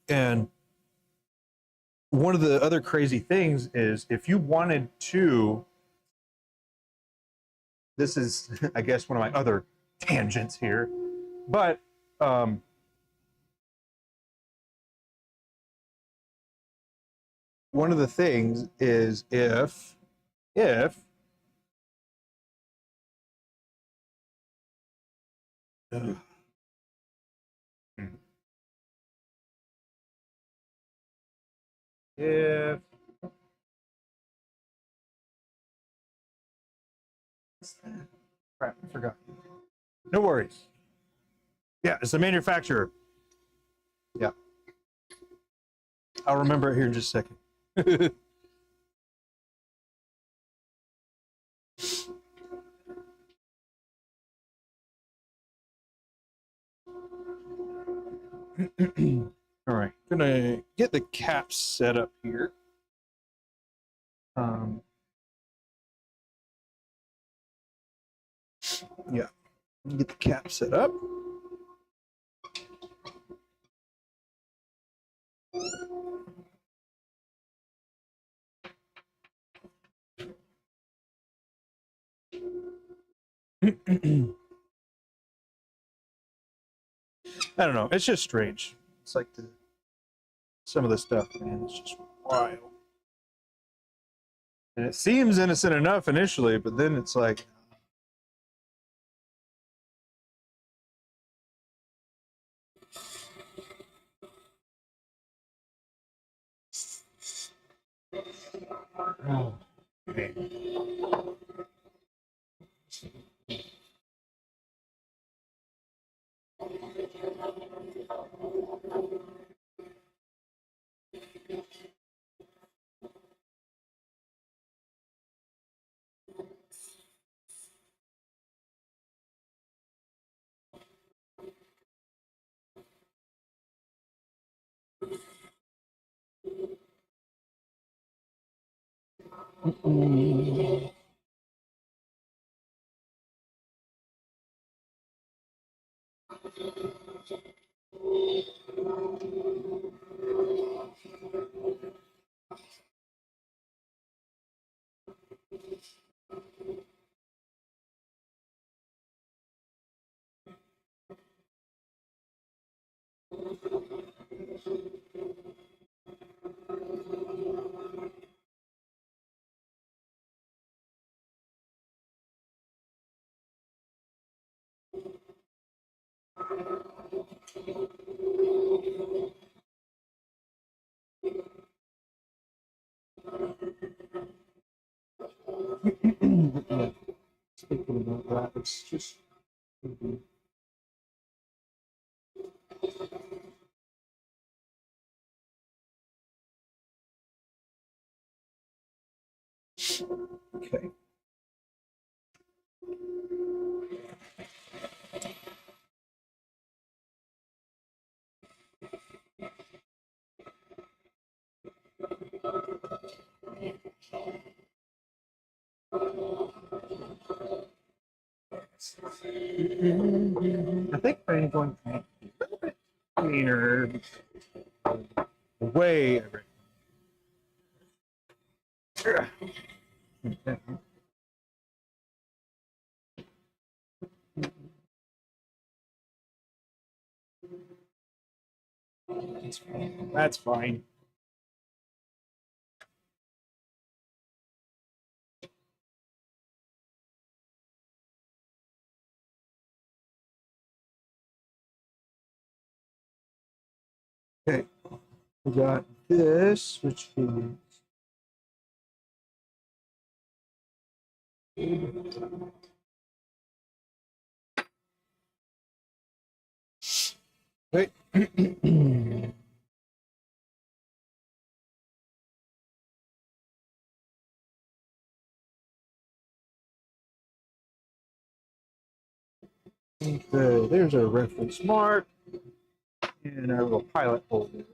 And one of the other crazy things is if you wanted to, this is I guess one of my other tangents here, but one of the things is if ugh, if crap, I forgot. No worries. Yeah, it's the manufacturer. Yeah, I'll remember it here in just a second. All right, gonna get the caps set up here. Um, yeah, get the cap set up. I don't know. It's just strange. It's like some of the stuff, man. It's just wild. And it seems innocent enough initially, but then it's like, oh, man. Thinking about that, it's just. Okay. I think I'm going to make it a little bit cleaner. Way. That's fine. Okay, we got this, which is wait. Okay, there's our reference mark and our little pilot hole there.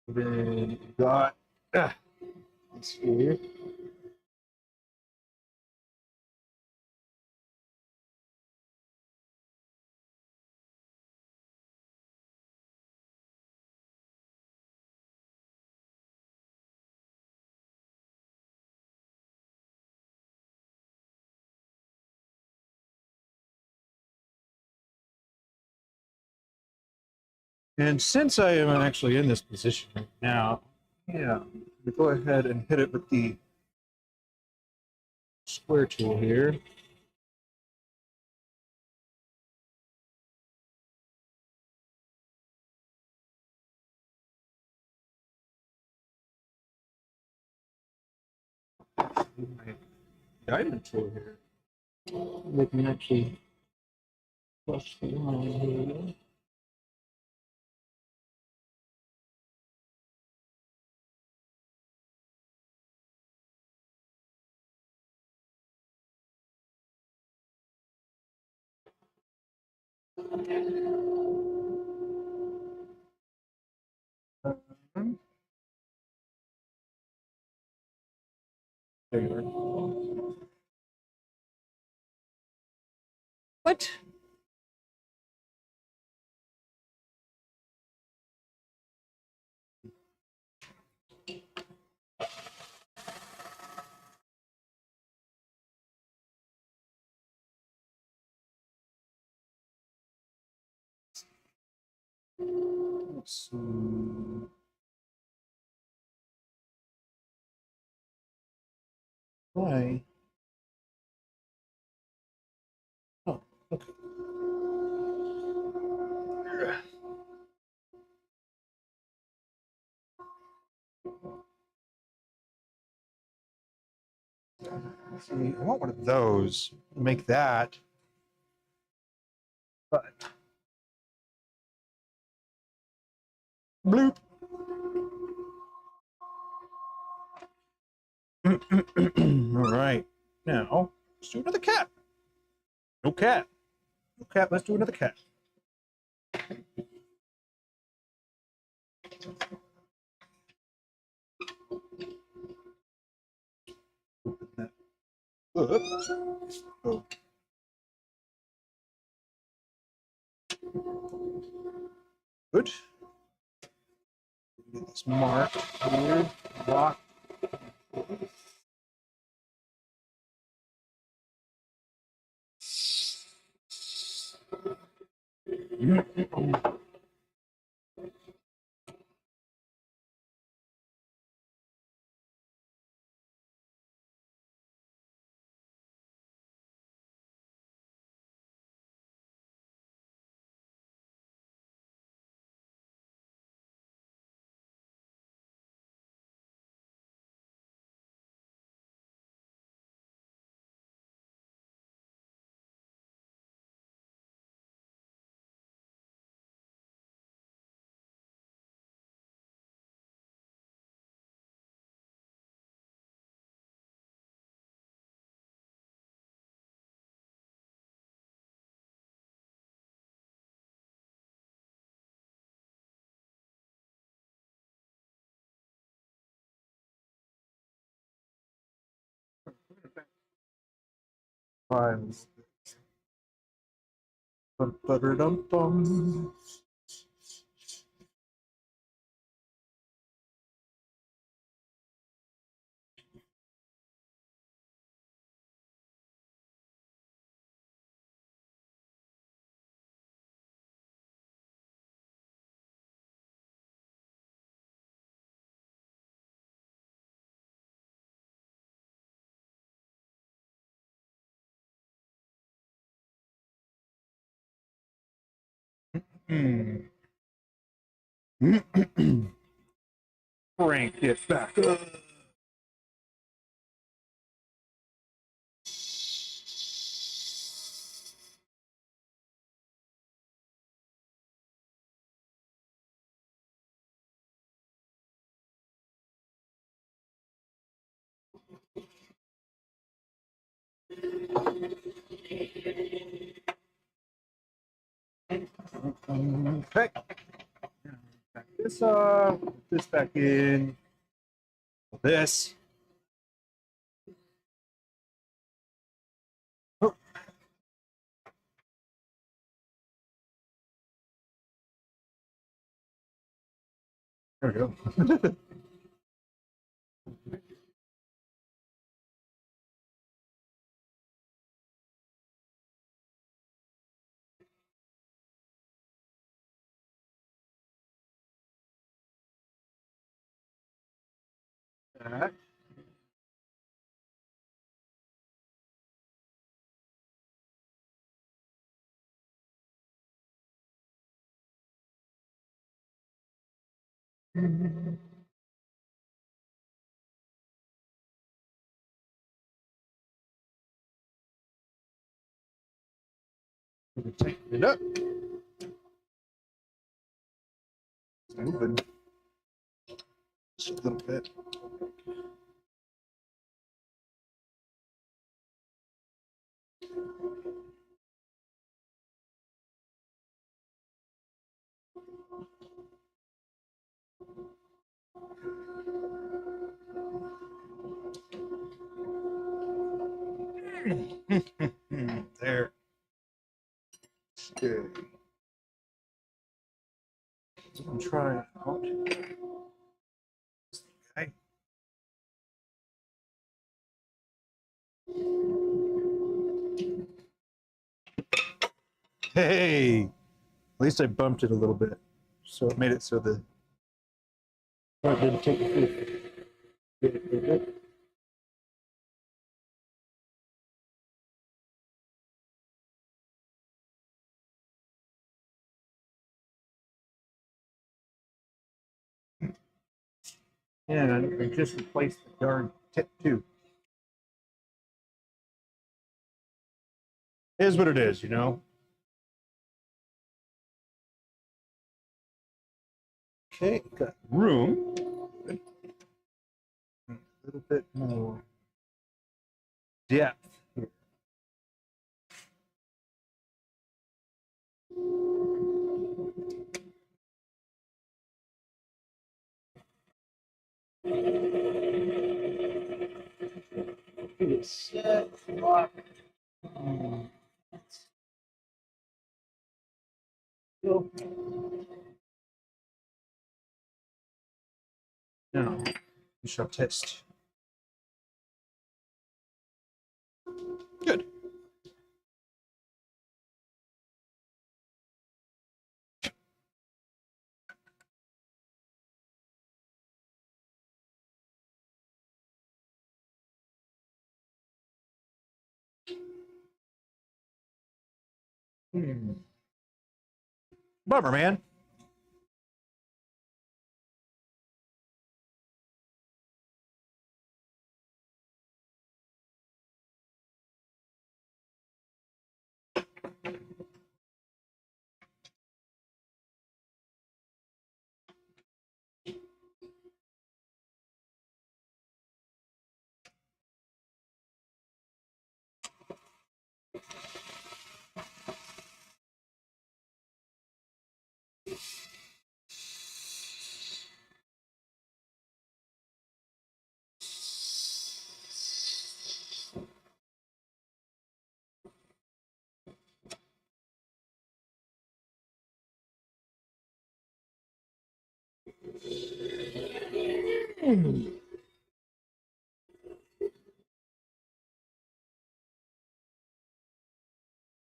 Then we got this here. And since I am actually in this position right now, yeah, we go ahead and hit it with the square tool here. My diamond tool here. We can actually flush the line here. There you are. What? Let's see. Why? Oh, okay. See, I want one of those. Make that. But bloop. All right. Now let's do another cat. No cat. No cat. Let's do another cat. Oh. Good. Get this mark here. Lock. Fine. Bum. Crank it back up. Okay. Back this up. Put this back in. This. Oh, there we go. That. Tighten it up. It's moving just a little bit. There. Okay. So I'm trying out. Okay. Hey, at least I bumped it a little bit, so it made it so the part didn't take the and I just replaced the darn tip too. It is what it is, you know. Okay, got room. A little bit more depth here. Set. Now, we shall test. Good. Bummer, man.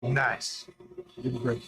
Nice. You did great.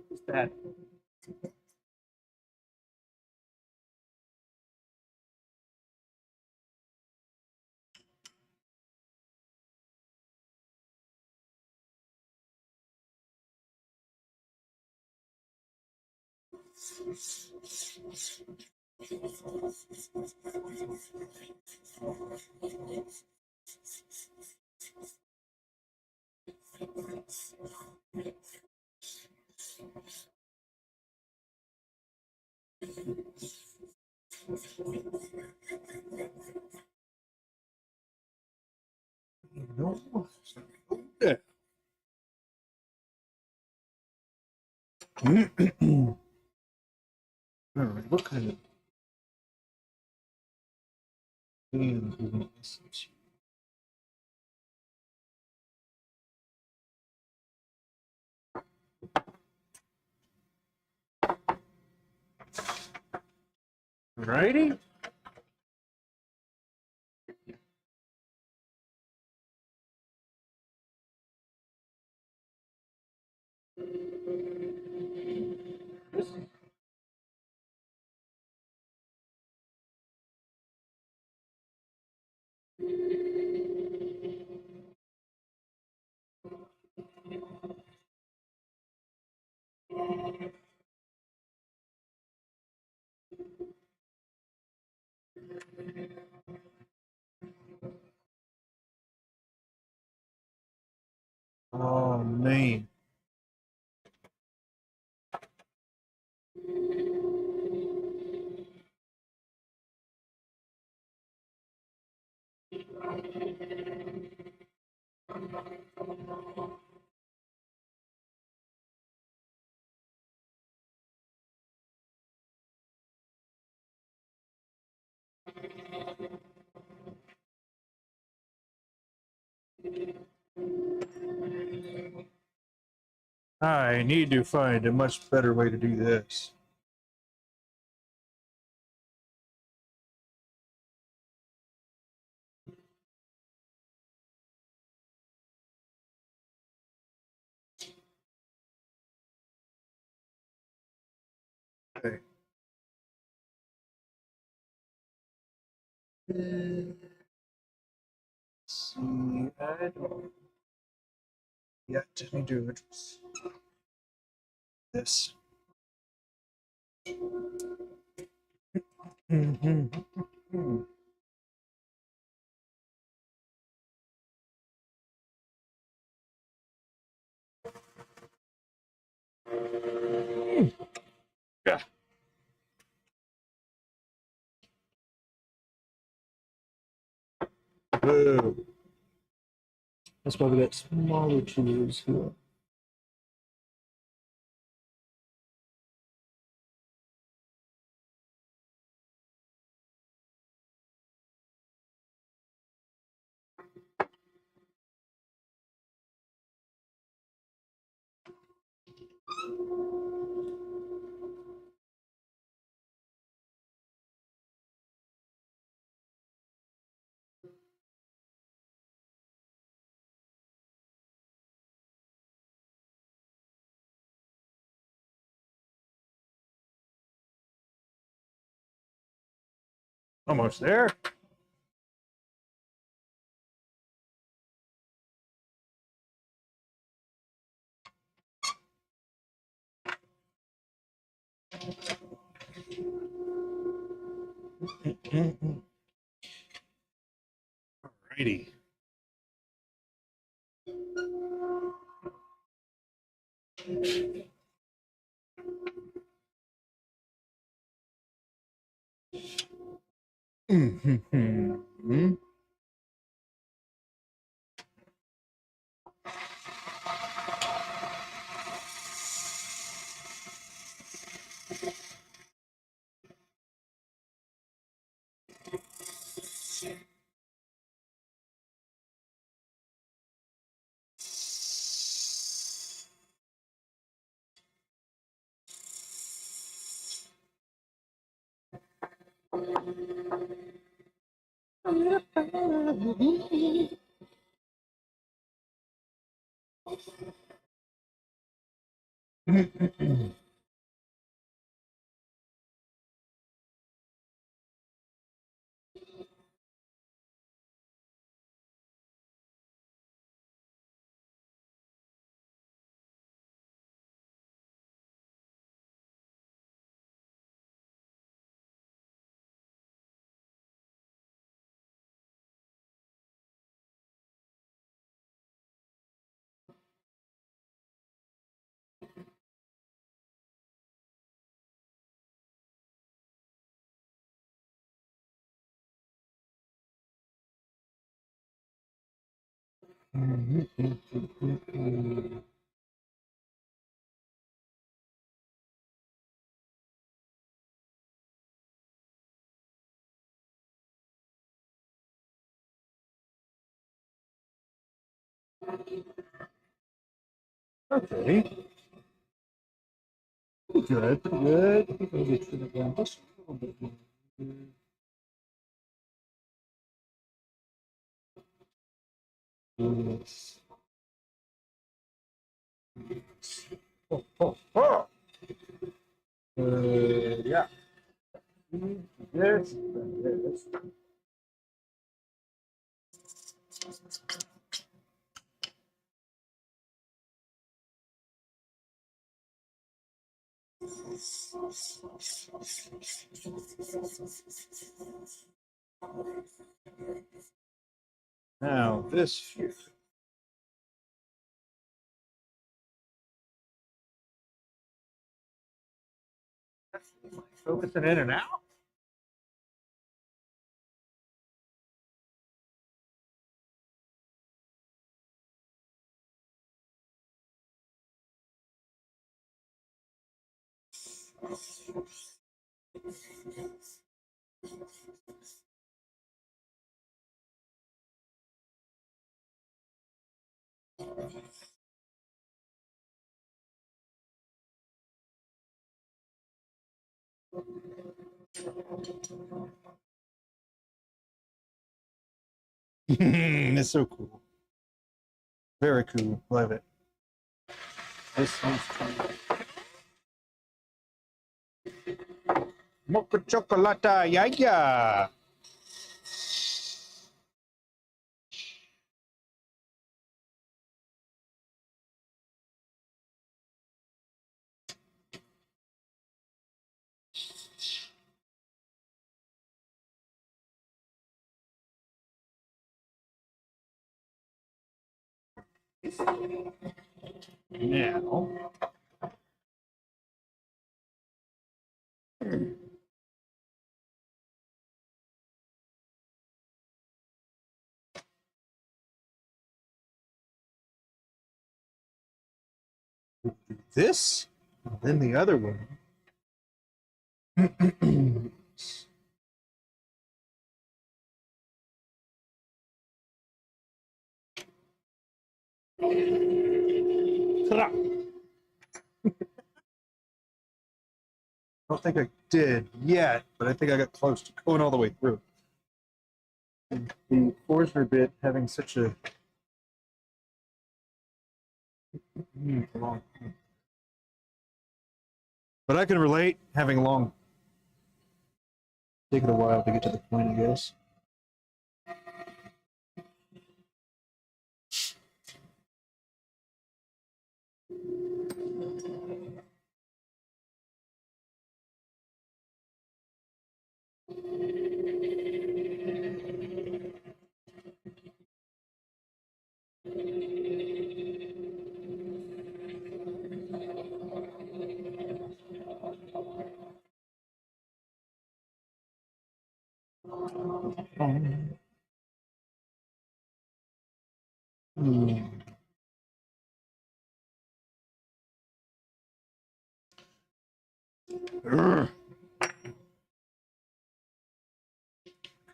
What's that? No. Yeah. All right, what kind of things do we want to listen to? Righty. Oh man. I need to find a much better way to do this. Okay. See, I don't yet need to address this. Yeah. Boo. That's why we got smaller tools here. Almost there. Alrighty. Okay. Good, good. Maybe it should have gone just a little bit more. Yes. Oh, oh, oh. Yeah. Yes. Yes. Now this. Focusing in and out. It's so cool. Very cool. Love it. This one's cool. Mocha chocolate, yeah, yeah. Now, this, then the other one. Ta-da! I don't think I did yet, but I think I got close to going all the way through. The Forstner bit having such a long, but I can relate having long, taking a while to get to the point, I guess.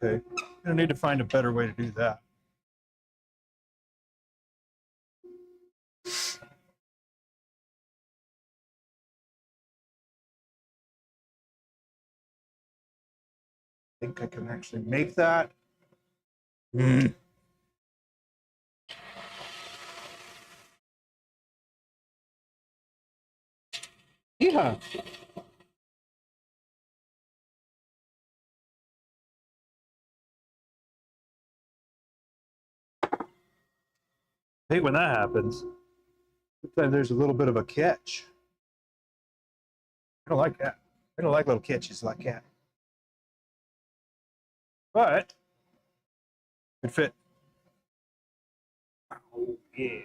Okay, I'm gonna need to find a better way to do that. I think I can actually make that. Yeah. I hate when that happens. Sometimes there's a little bit of a catch. I don't like that. I don't like little catches like that. But it fit. Oh yeah.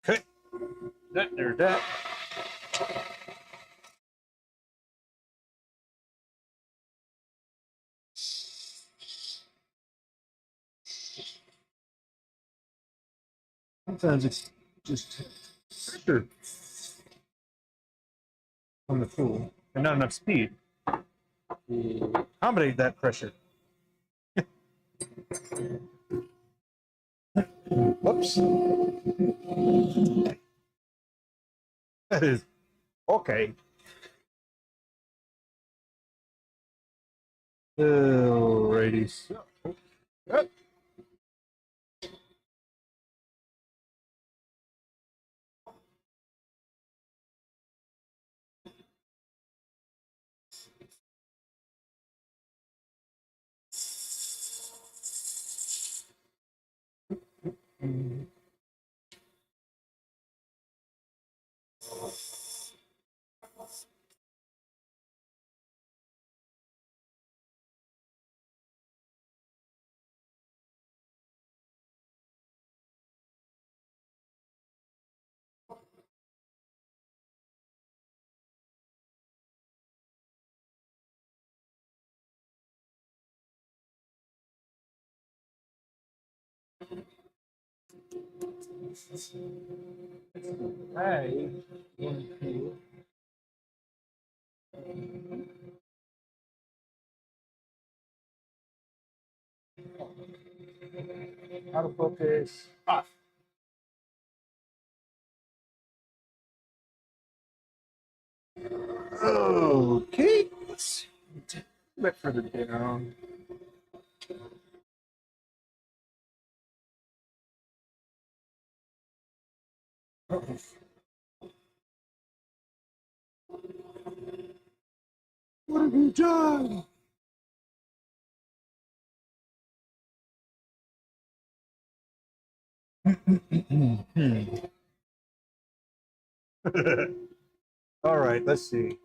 Okay. There's that. Sometimes it's just pressure on the tool and not enough speed to accommodate that pressure. Whoops. That is okay. Alrighty. So, I want to autofocus off. Okay, let's see. A bit further down. What have you done? All right, let's see.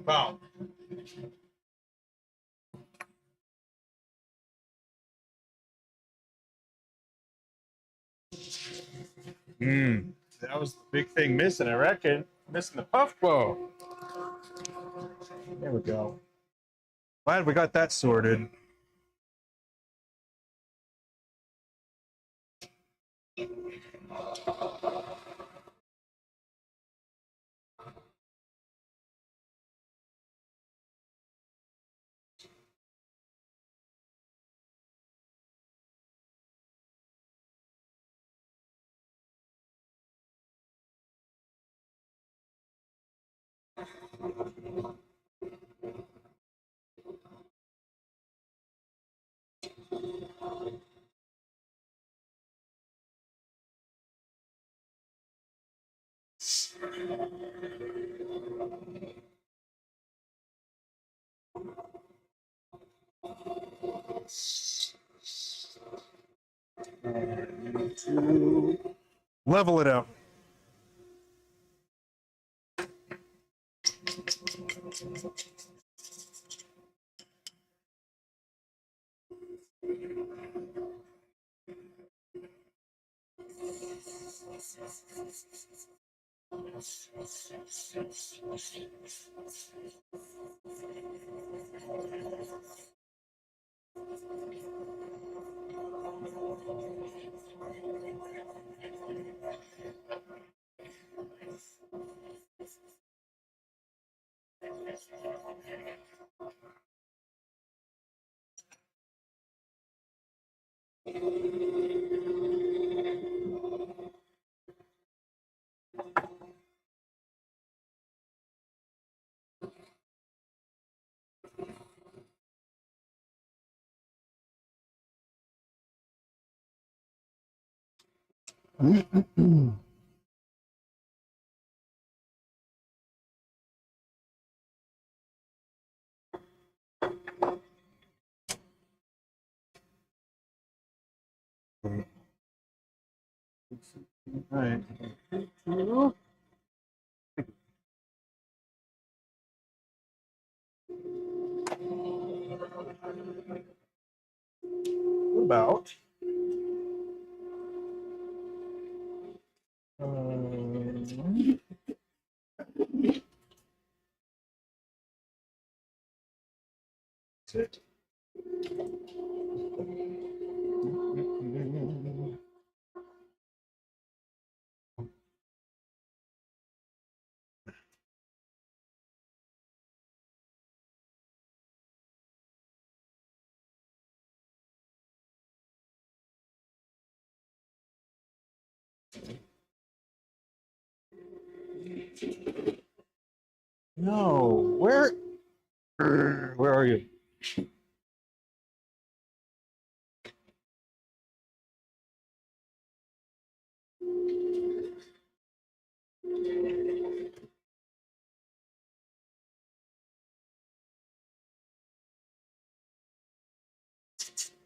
Wow. That was the big thing missing, I reckon. Missing the puff bow. There we go. Glad we got that sorted. Level it out. Right. What about it? No, where are you?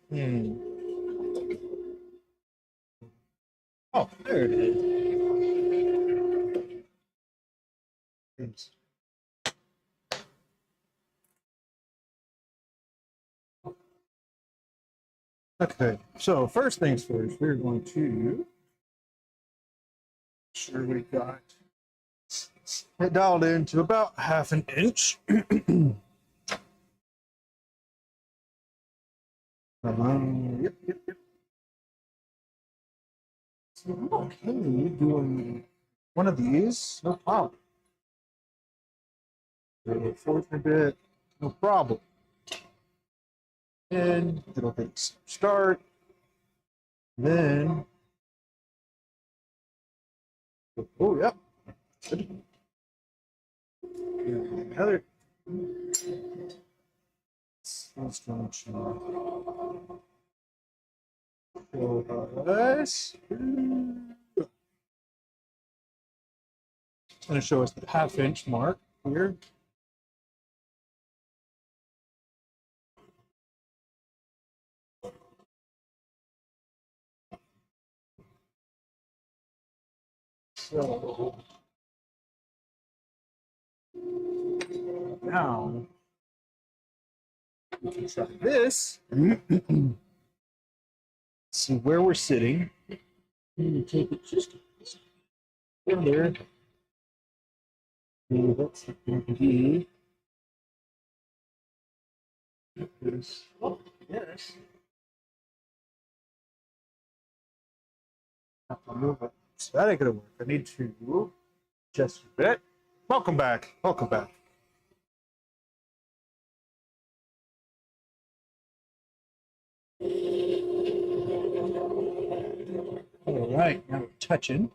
Hmm. Oh, there it is. Okay, so first things first, we're going to make sure we got it dialed in to about 1/2 inch. Yep, yep, yep. So I'm okay doing one of these, no problem. Forward a bit, no problem. And it'll take start. Then, oh, yep. Good. Another. Let's go to show us. It's going to show us the 1/2 inch mark here. So now we can try this. See where we're sitting. Take it just further. That's the oh, yes. Have to move it. So that ain't gonna work. I need to just a bit. Welcome back. Welcome back. All right, now we're touching.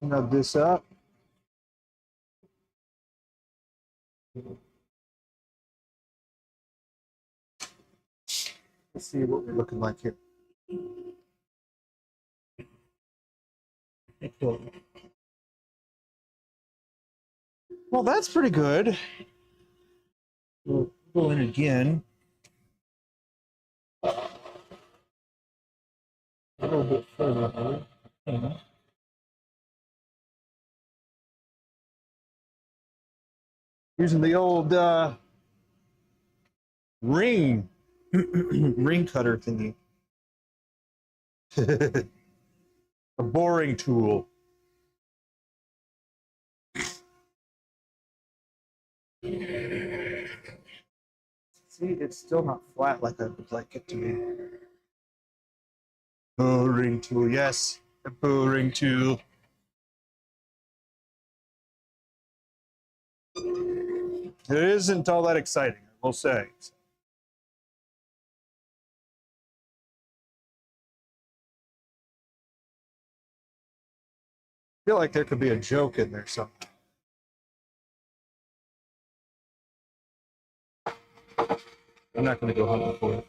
Nub this up. Let's see what we're looking like here. Well, that's pretty good. We'll go in again. A little bit further. Using the old ring ring cutter thingy. A boring tool. See, it's still not flat like I would like it to be. Boring tool, yes, a boring tool. It isn't all that exciting, I will say. I feel like there could be a joke in there somehow. I'm not going to go hunting for it.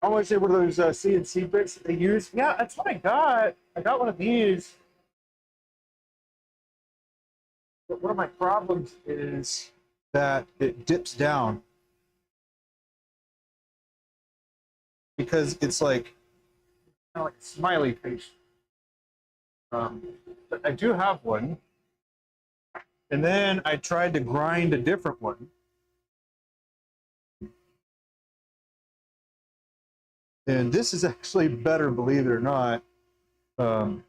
I want to say one of those CNC bits that they use. Yeah, that's what I got. I got one of these. But one of my problems is that it dips down. Because it's like, kind of like a smiley face. But I do have one. And then I tried to grind a different one. And this is actually better, believe it or not. But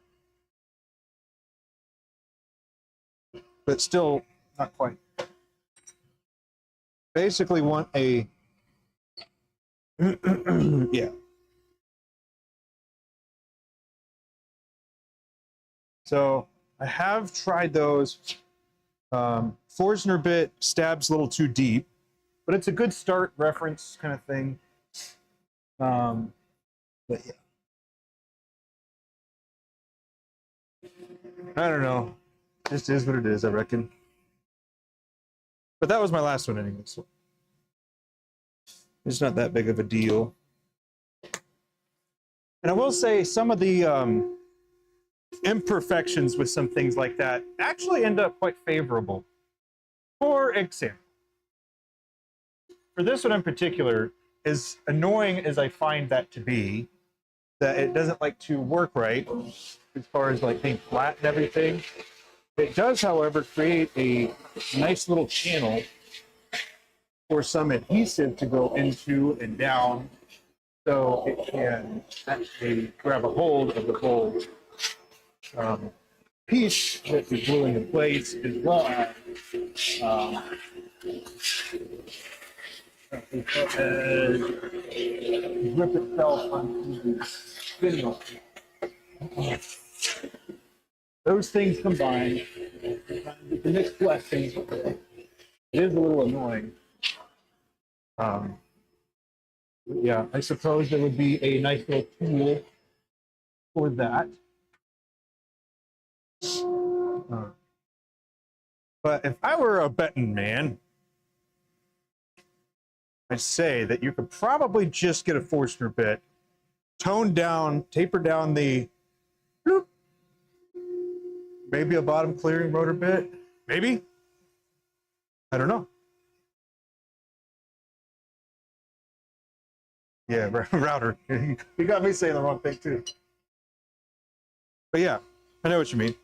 still not quite. Basically want a, yeah. So I have tried those. Forstner bit stabs a little too deep, but it's a good start reference kind of thing. But yeah. I don't know. Just is what it is, I reckon. But that was my last one anyway, so it's not that big of a deal. And I will say some of the imperfections with some things like that actually end up quite favorable. For example, for this one in particular, as annoying as I find that to be, that it doesn't like to work right as far as like being flat and everything. It does, however, create a nice little channel for some adhesive to go into and down, so it can actually grab a hold of the whole piece that is gluing in place, as well as grip itself onto the spindle. Those things combined, the mixed blessing, it is a little annoying. Yeah, I suppose there would be a nice little tool for that. But if I were a betting man, I'd say that you could probably just get a Forstner bit tone down, taper down the, bloop, maybe a bottom clearing rotor bit, maybe. I don't know. Yeah, router. You got me saying the wrong thing too. But yeah, I know what you mean.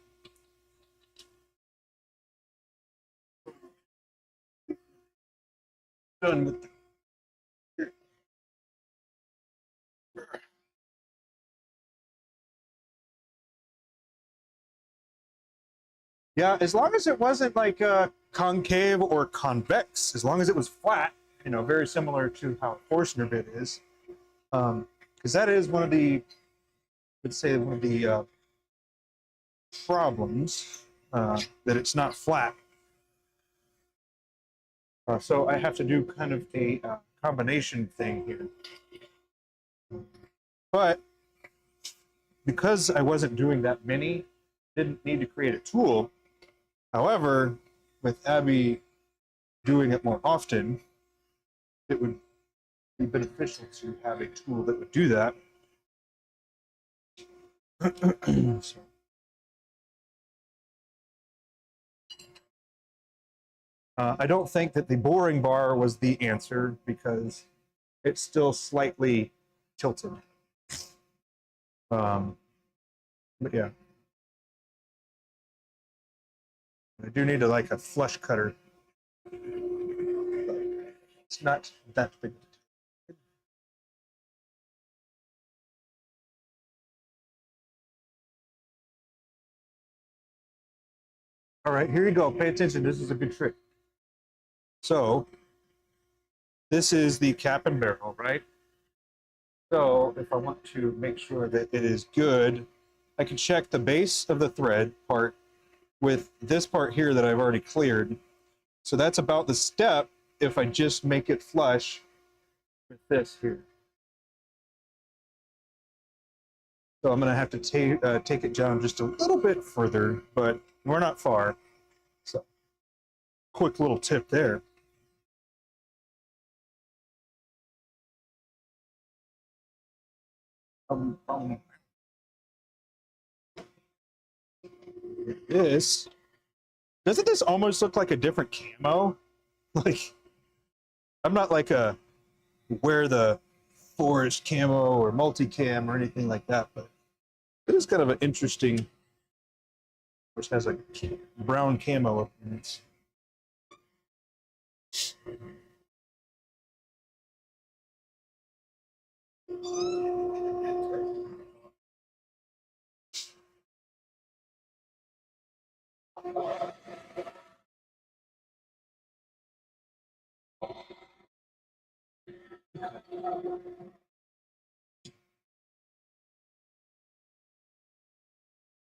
Done with. Yeah, as long as it wasn't like concave or convex, as long as it was flat, you know, very similar to how a Forstner bit is, because that is one of the, let's say, one of the problems, that it's not flat. So I have to do kind of a combination thing here. But because I wasn't doing that many, didn't need to create a tool. However, with Abbie doing it more often, it would be beneficial to have a tool that would do that. So, I don't think that the boring bar was the answer because it's still slightly tilted. But yeah, I do need like a flush cutter. It's not that big. All right, here you go. Pay attention. This is a good trick. So this is the cap and barrel, right? So if I want to make sure that it is good, I can check the base of the thread part with this part here that I've already cleared. So that's about the step if I just make it flush with this here. So I'm going to have to take it down just a little bit further, but we're not far. So quick little tip there. This, doesn't this almost look like a different camo? Like, I'm not like a wear the forest camo or multicam or anything like that, but it is kind of an interesting, which has a brown camo appearance.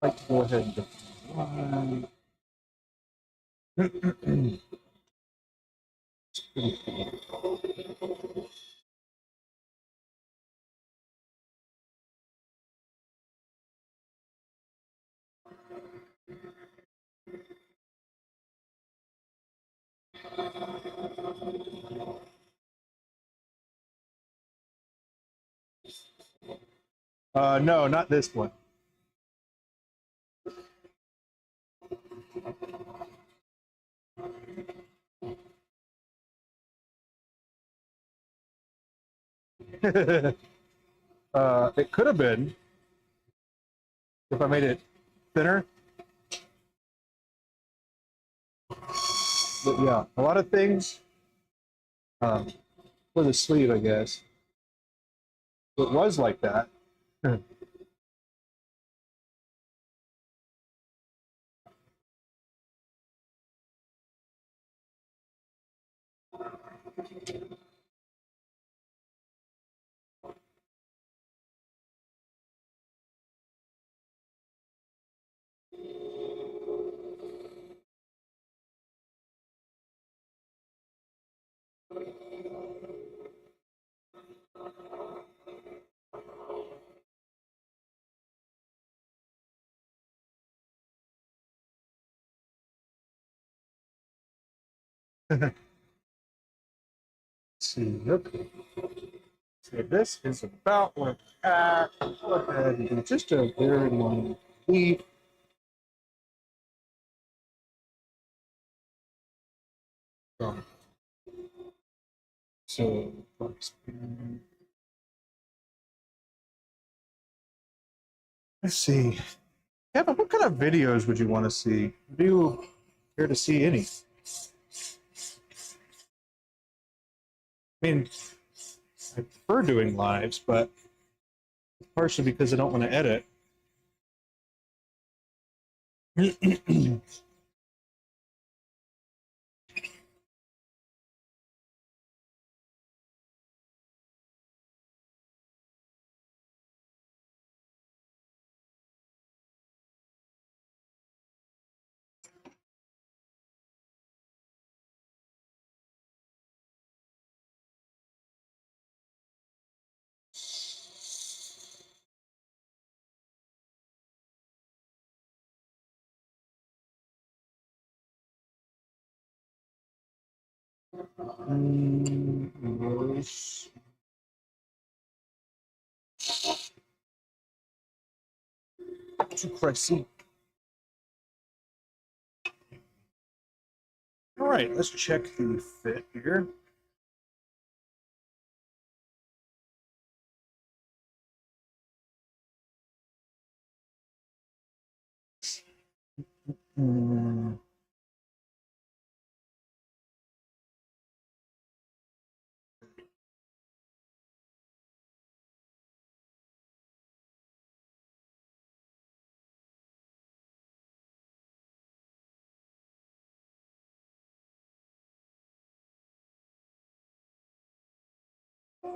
I'd like to go ahead and no, not this one. It could have been if I made it thinner. But yeah, a lot of things for the sleeve, I guess. It was like that. Let's see. Okay. So this is about where we're at. Go ahead and do just a very long leap. So let's see. Kevin, what kind of videos would you want to see? Do you care to see any? I mean, I prefer doing lives, but partially because I don't want to edit. Too pricey. All right, let's check the fit here.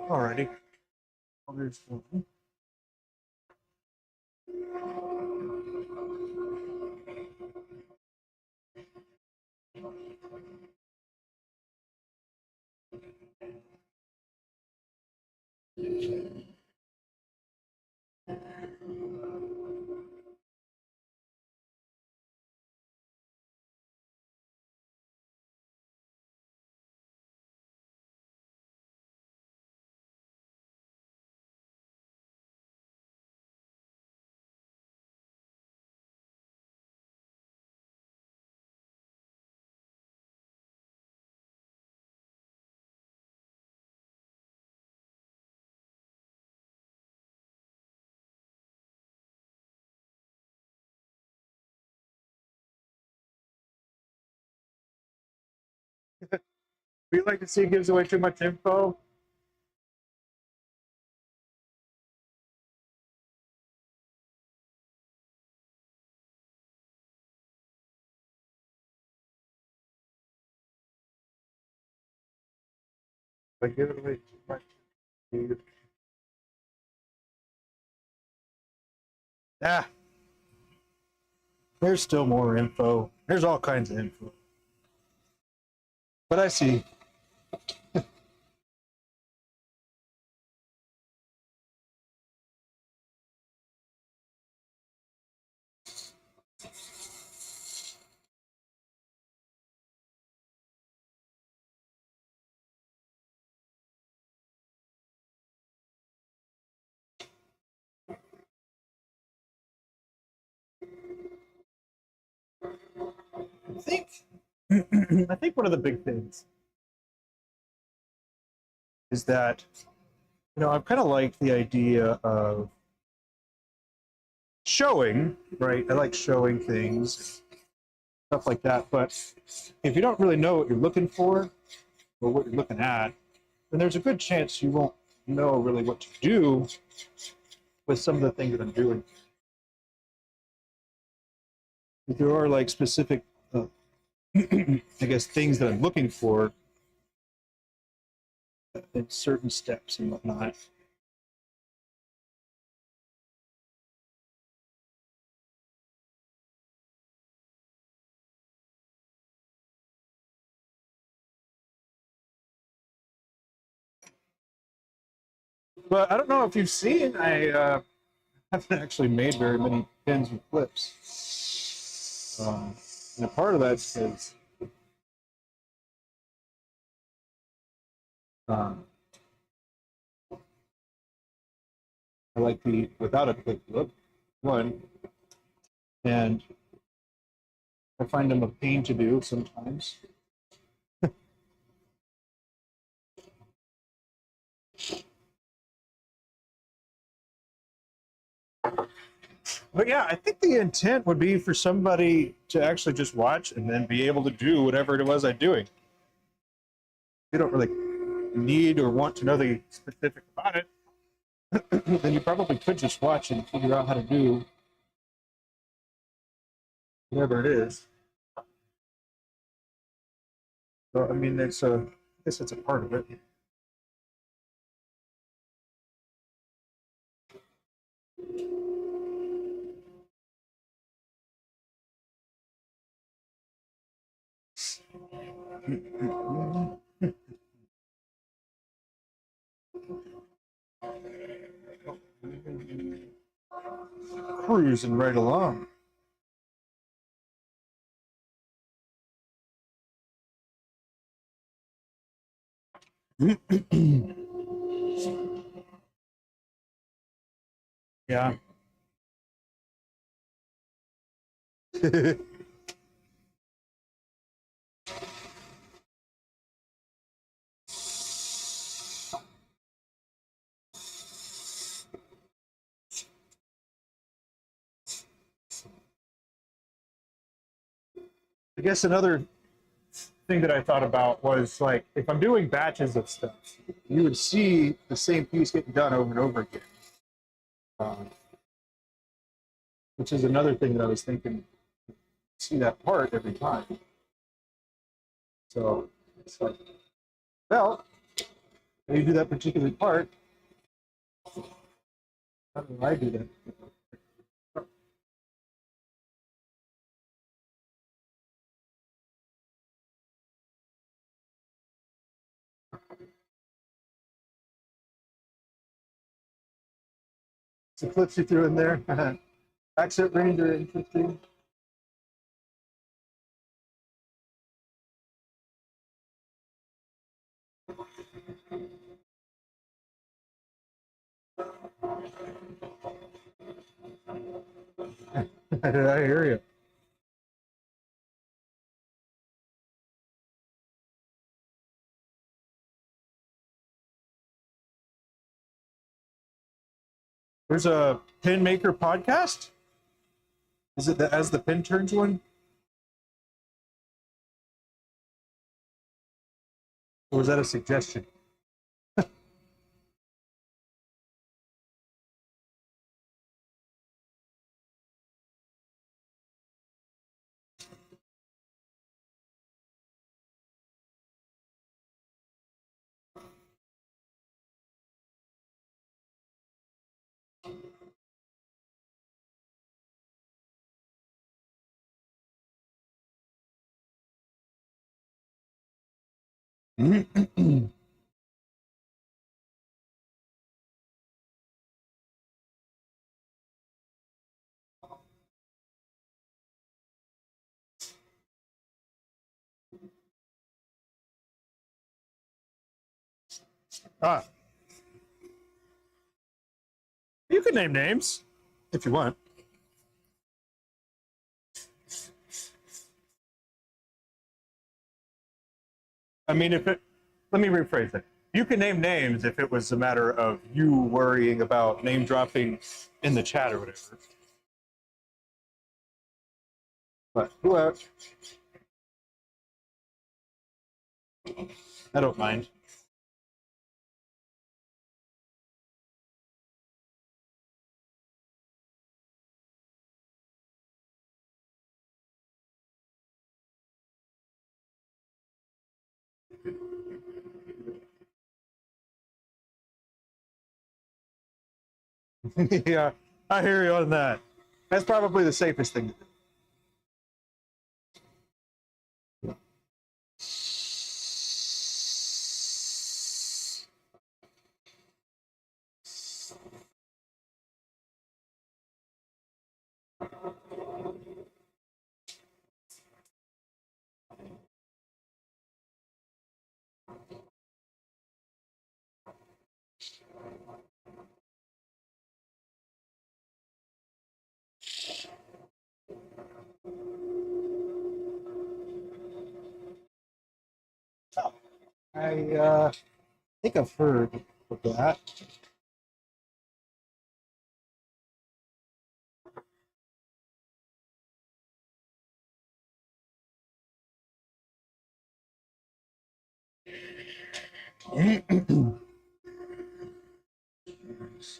Alrighty. We like to see it gives away too much info. Like give it away too much. Ah, there's still more info. There's all kinds of info. But I see. I think I think one of the big things is that I kind of like the idea of showing, right? I like showing things, stuff like that. But if you don't really know what you're looking for or what you're looking at, then there's a good chance you won't know really what to do with some of the things that I'm doing. If there are like specific, I guess, things that I'm looking for in certain steps and whatnot. But I don't know if you've seen, I haven't actually made very many pins with clips. And a part of that is um, I like the without a clip look one, and I find them a pain to do sometimes. But yeah, I think the intent would be for somebody to actually just watch and then be able to do whatever it was I'm doing. You don't really need or want to know the specific about it, then you probably could just watch and figure out how to do whatever it is. So I mean, it's a, I guess it's a part of it. Cruising right along. Yeah. I guess another thing that I thought about was like if I'm doing batches of stuff, you would see the same piece getting done over and over again, which is another thing that I was thinking. See that part every time. So it's like, well, when you do that particular part, how do I do that? Some clips you threw in there. Accent range are interesting. I hear you. There's a pin maker podcast. Is it the As the Pin Turns one? Or was that a suggestion? Ah, you can name names if you want. I mean, if it, let me rephrase it. You can name names if it was a matter of you worrying about name dropping in the chat or whatever. But who else? I don't mind. Yeah, I hear you on that. That's probably the safest thing to do. I think I've heard of that.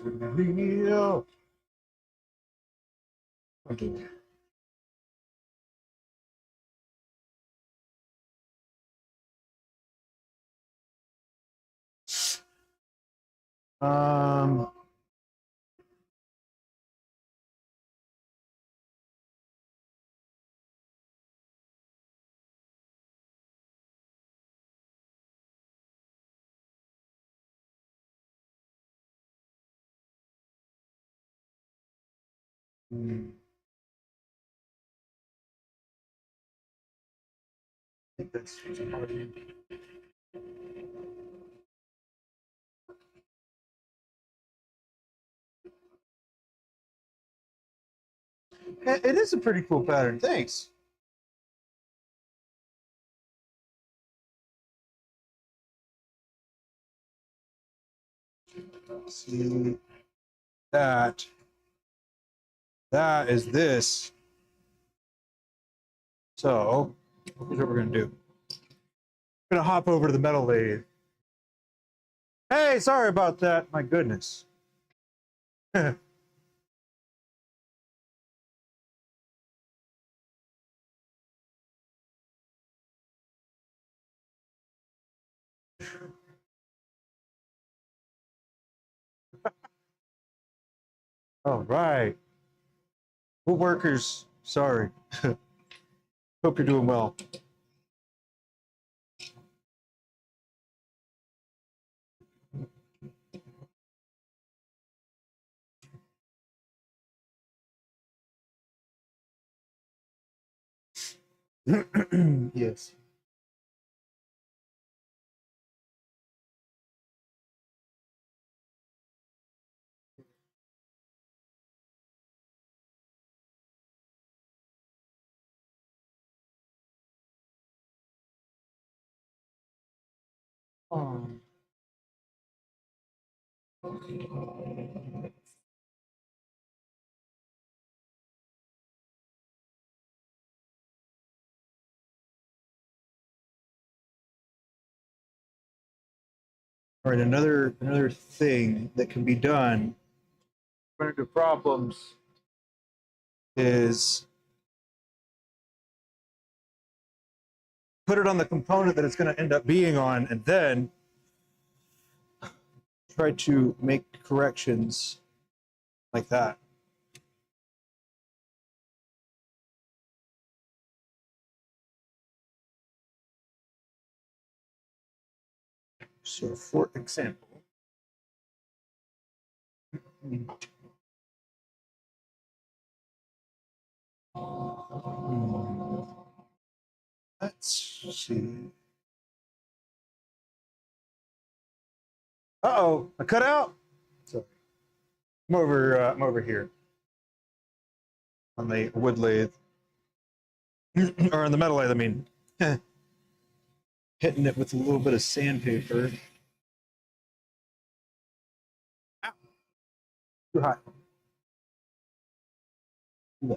Real. Okay. Um, I think that's it is a pretty cool pattern. Thanks. See that. That is this. So here's what we're gonna do. We're gonna hop over to the metal lathe. Hey, sorry about that. My goodness. All right. Woodworkers, sorry. Hope you're doing well. Yes. Um, all right, another thing that can be done when into problems is put it on the component that it's going to end up being on, and then try to make corrections like that. So, for example, let's see. Uh-oh, I cut out. Sorry. I'm over here on the wood lathe, or on the metal lathe. I mean, hitting it with a little bit of sandpaper. Ow, too hot. Yeah.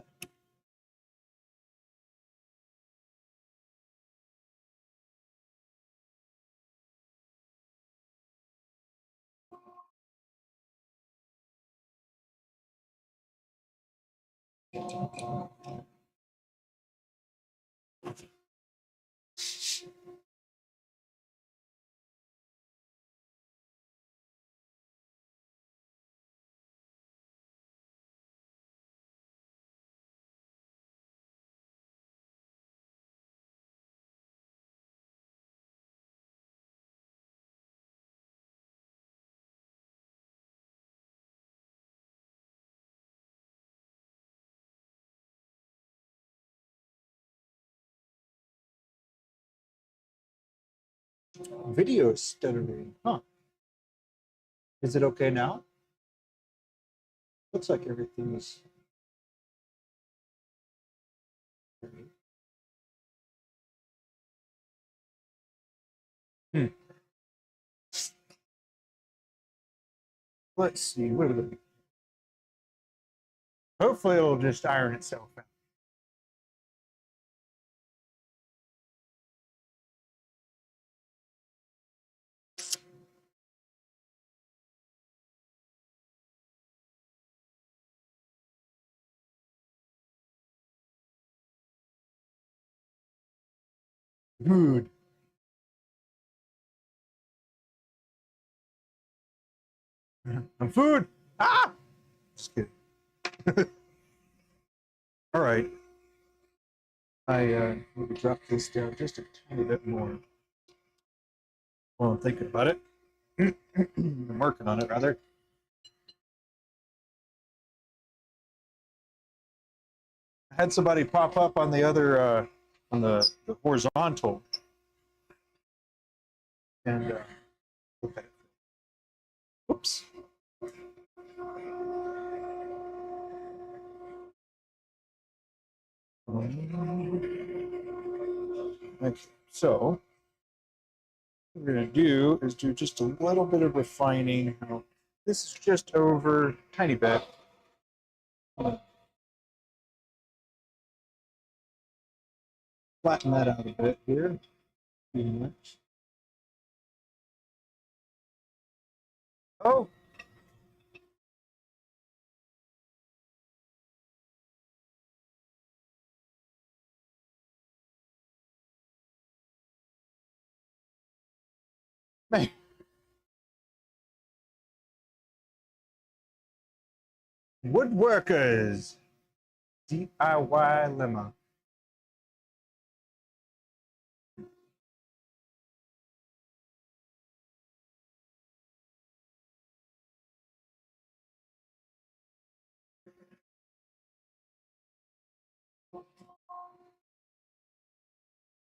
Video stuttering. Huh. Is it okay now? Looks like everything is. Hmm. Let's see. What are we? Hopefully, it'll just iron itself out. Good. I'm food. Ah! Just kidding. All right. I need to drop this down just a tiny bit more while I'm thinking about it. I'm working on it, rather. I had somebody pop up on the other, on the horizontal, and look at it. Oops. Okay, so what we're going to do is do just a little bit of refining. This is just over a tiny bit. Flatten that out a bit here. Oh. Man. Woodworkers. DIY lemma.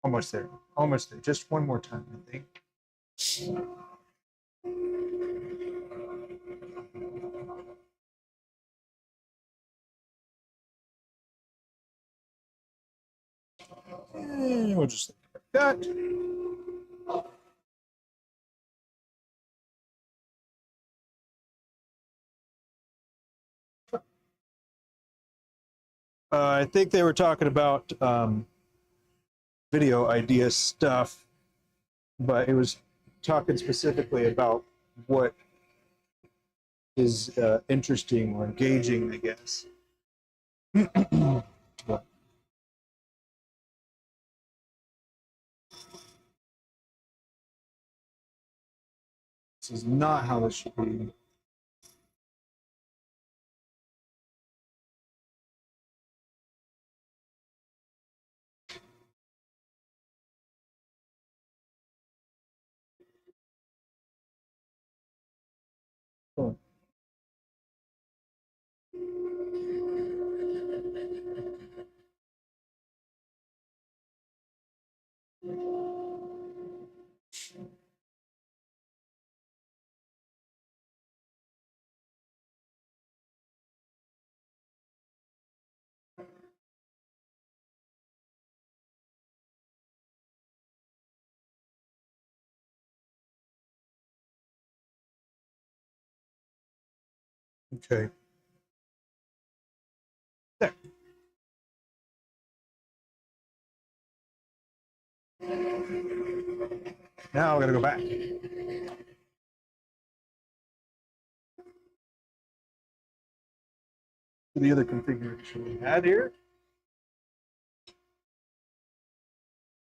Almost there. Almost there. Just one more time, I think. And we'll just like that. I think they were talking about video idea stuff, but it was talking specifically about what is interesting or engaging, I guess. But this is not how this should be. Cool. Okay. There. Now we're gonna go back to the other configuration we had here.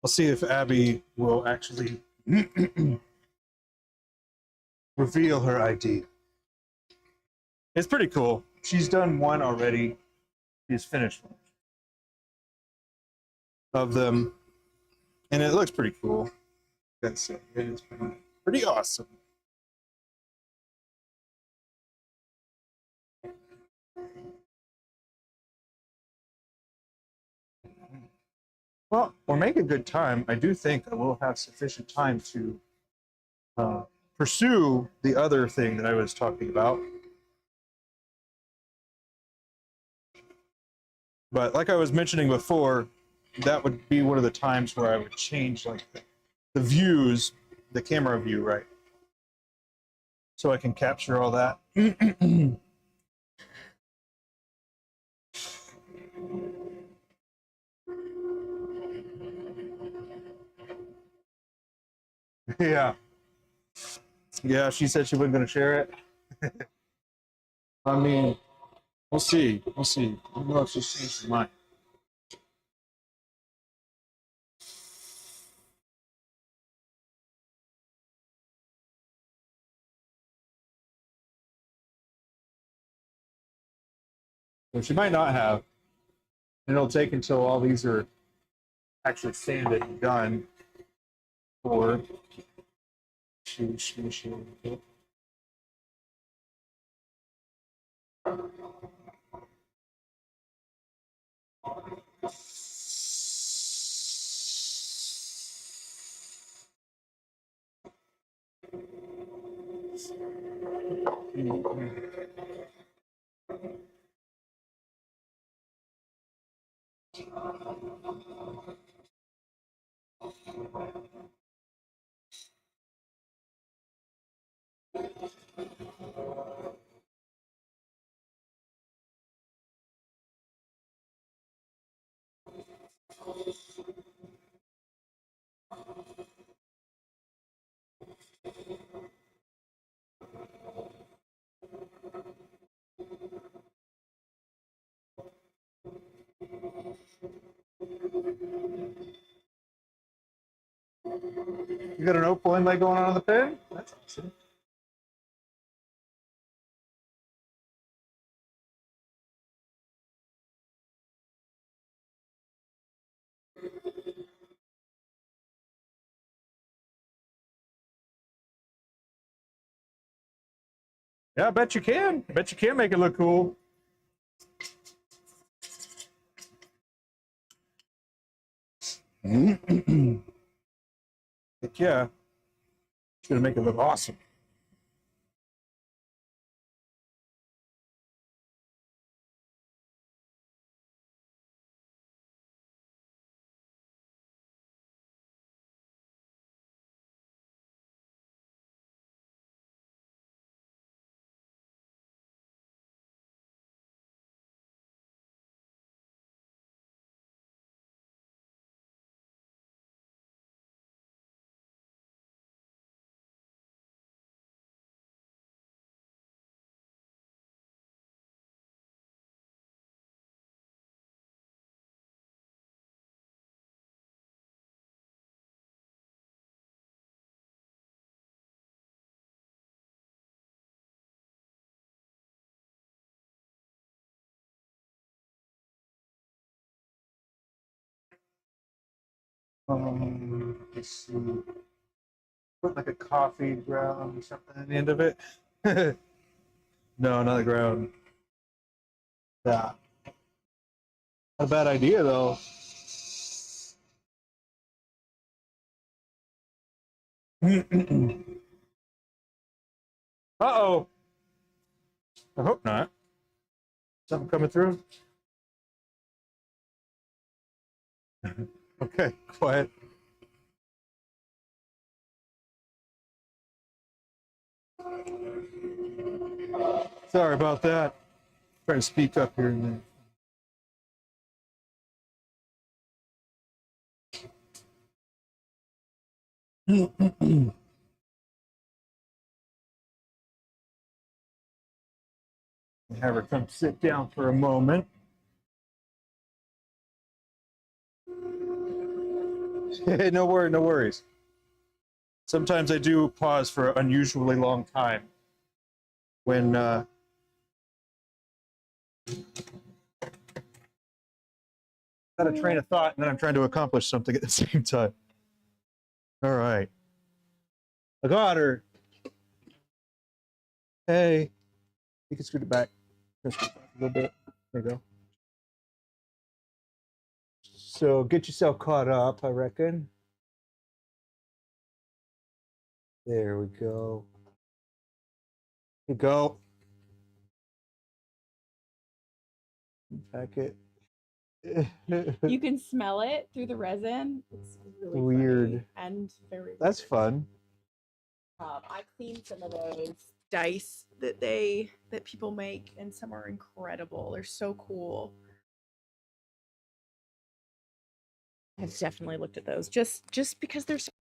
I'll see if Abbie will actually reveal her ID. It's pretty cool. She's done one already. She's finished one of them, and it looks pretty cool. That's it. It is pretty awesome. Well, we're making good time. I do think I will have sufficient time to pursue the other thing that I was talking about. But like I was mentioning before, that would be one of the times where I would change like the views, the camera view, right? So I can capture all that. Yeah. Yeah, she said she wasn't going to share it. I mean, we'll see. We'll see. I don't know if she's changed her mind. So she might not have. And it'll take until all these are actually sanded and done for she. You got an opal inlay going on the pen? That's awesome. Yeah, I bet you can. I bet you can make it look cool. Heck yeah. It's gonna make it look awesome. Let's see. Put like a coffee ground or something at the end of it. No, not the ground. Yeah. Not a bad idea though. Uh-oh. I hope not. Something coming through? Okay, quiet. Sorry about that. Trying to speak up here and there. Have her come sit down for a moment. No worries, no worries. Sometimes I do pause for an unusually long time when got a train of thought and then I'm trying to accomplish something at the same time. All right. I got her. Hey. You can scoot it back. Just a little bit. There you go. So get yourself caught up, I reckon. There we go. Here we go. Pack it. You can smell it through the resin. It's really weird funny and very That's weird. fun. I cleaned some of those dice that people make, and some are incredible. They're so cool. I've definitely looked at those just because they're so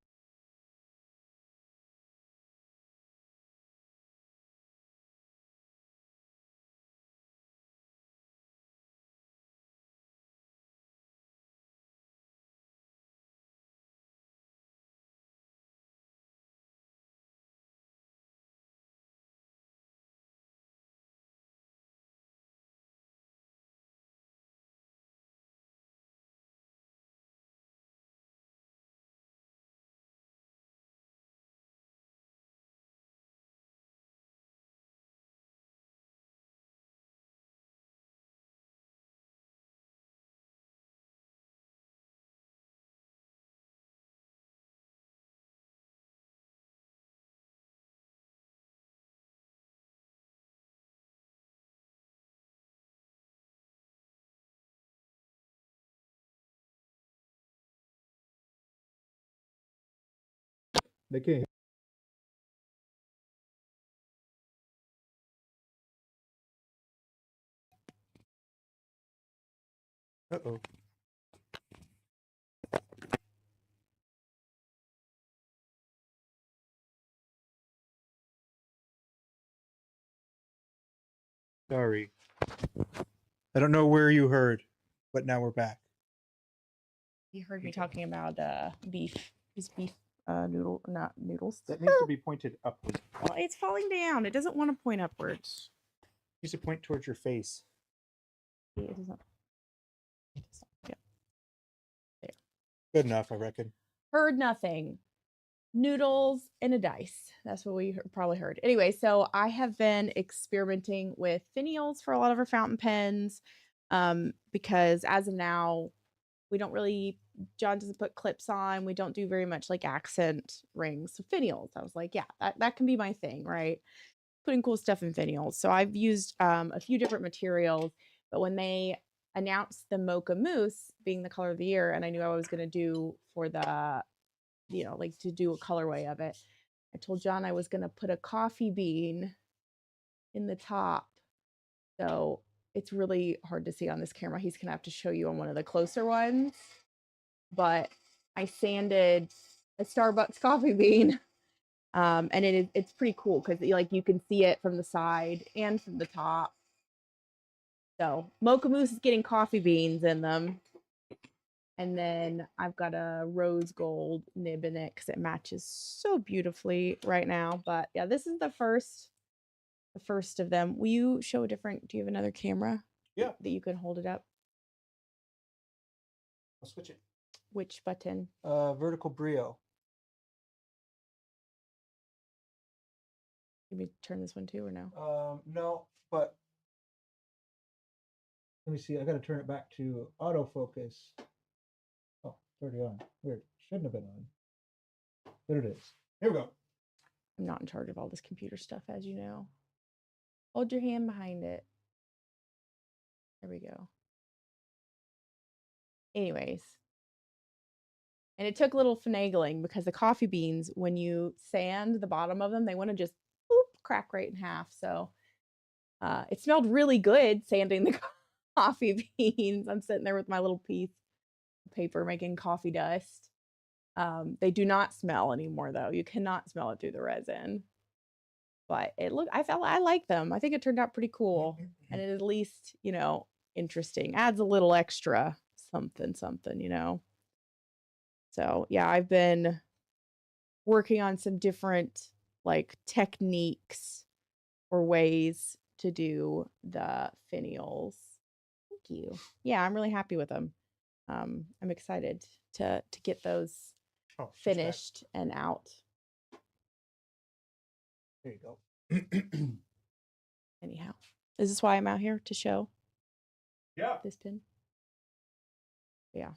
They can't. Uh-oh. Sorry. I don't know where you heard, but now we're back. You heard me talking about beef. Is beef not noodles? That needs to be pointed upwards. Well, it's falling down. It doesn't want to point upwards. It needs to point towards your face. It doesn't. Yeah. There. Good enough, I reckon. Heard nothing. Noodles and a dice. That's what we probably heard. Anyway, so I have been experimenting with finials for a lot of our fountain pens because as of now, we don't really, John doesn't put clips on. We don't do very much like accent rings. So finials, I was like, yeah, that can be my thing, right? Putting cool stuff in finials. So I've used a few different materials, but when they announced the Mocha Mousse being the color of the year, and I knew I was going to do for the, like to do a colorway of it, I told John I was going to put a coffee bean in the top. So it's really hard to see on this camera. He's going to have to show you on one of the closer ones. But I sanded a Starbucks coffee bean. And it's pretty cool because like you can see it from the side and from the top. So Mocha Mousse is getting coffee beans in them. And then I've got a rose gold nib in it because it matches so beautifully right now. But yeah, this is the first of them. Will you show a different, do you have another camera? Yeah. That you can hold it up? I'll switch it. Which button? Vertical brio. Let me turn this one too or no? No, but let me see. I got to turn it back to autofocus. Oh, it's already on. Weird. Shouldn't have been on. There it is. Here we go. I'm not in charge of all this computer stuff, as you know. Hold your hand behind it. There we go. Anyways. And it took a little finagling because the coffee beans, when you sand the bottom of them, they want to just crack right in half. So it smelled really good sanding the coffee beans. I'm sitting there with my little piece of paper making coffee dust. They do not smell anymore, though. You cannot smell it through the resin. But I like them. I think it turned out pretty cool. And it at least, interesting. Adds a little extra something, So yeah, I've been working on some different like techniques or ways to do the finials. Thank you. Yeah, I'm really happy with them. I'm excited to get those finished and out. There you go. Anyhow, is this why I'm out here to show? Yeah. This pin. Yeah.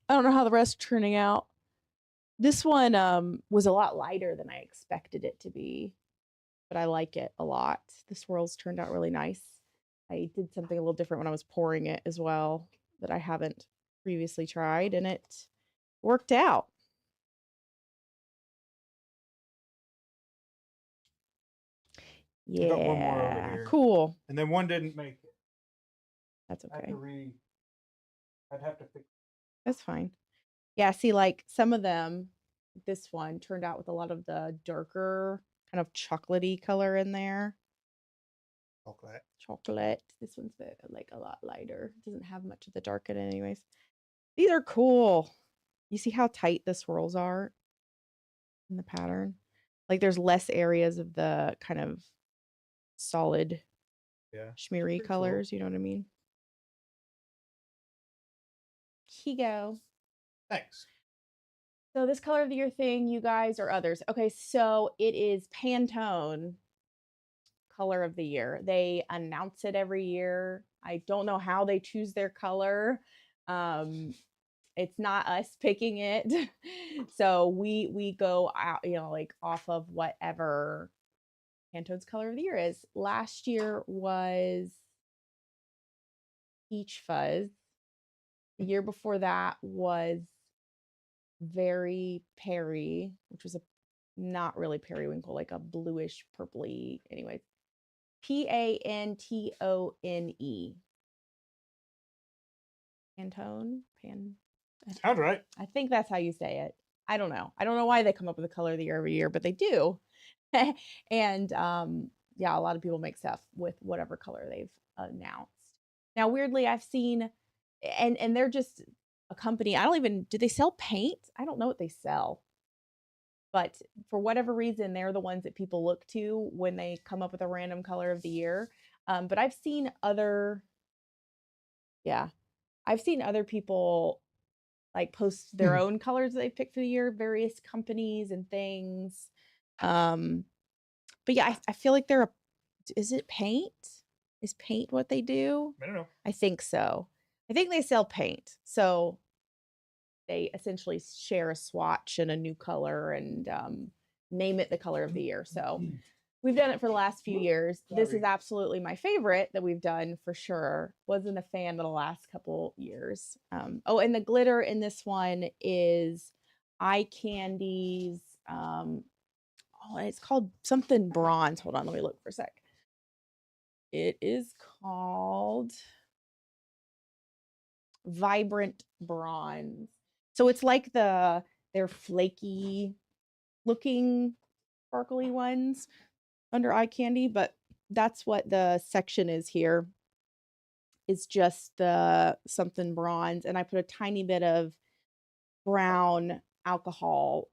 I don't know how the rest are turning out. This one was a lot lighter than I expected it to be, but I like it a lot. The swirls turned out really nice. I did something a little different when I was pouring it as well that I haven't previously tried, and it worked out. I got one more over Yeah, here. cool. And then one didn't make it. That's I have okay. to I'd have to fix. That's fine. Yeah, see, like some of them, this one turned out with a lot of the darker kind of chocolatey color in there. Chocolate. Chocolate. This one's like a lot lighter. Doesn't have much of the dark in it anyways. These are cool. You see how tight the swirls are in the pattern? Like there's less areas of the kind of solid shimmery colors, you know what I mean? Here you go. Thanks. So this color of the year thing, you guys or others. Okay, so it is Pantone color of the year. They announce it every year. I don't know how they choose their color. It's not us picking it. So we go out, you know, like off of whatever Pantone's color of the year is. Last year was Peach Fuzz. The year before that was Very Perry, which was a not really periwinkle, like a bluish purpley. Anyways, Pantone. Pantone? Sounds right. I think that's how you say it. I don't know. I don't know why they come up with the color of the year every year, but they do. And yeah, a lot of people make stuff with whatever color they've announced. Now, weirdly, I've seen, and they're just a company. I don't even, do they sell paint? I don't know what they sell. But for whatever reason, they're the ones that people look to when they come up with a random color of the year. But I've seen other, yeah, I've seen other people like post their own colors that they picked for the year, various companies and things. But yeah, I feel like they're is it paint? Is paint what they do? I don't know. I think so. I think they sell paint. So they essentially share a swatch and a new color and name it the color of the year. So we've done it for the last few years. This is absolutely my favorite that we've done for sure. Wasn't a fan of the last couple years. Oh, and the glitter in this one is Eye Candy's. Oh, it's called something bronze. Hold on, let me look for a sec. It is called Vibrant Bronze. So it's like they're flaky looking sparkly ones under eye candy, but that's what the section is here. It's just the something bronze, and I put a tiny bit of brown alcohol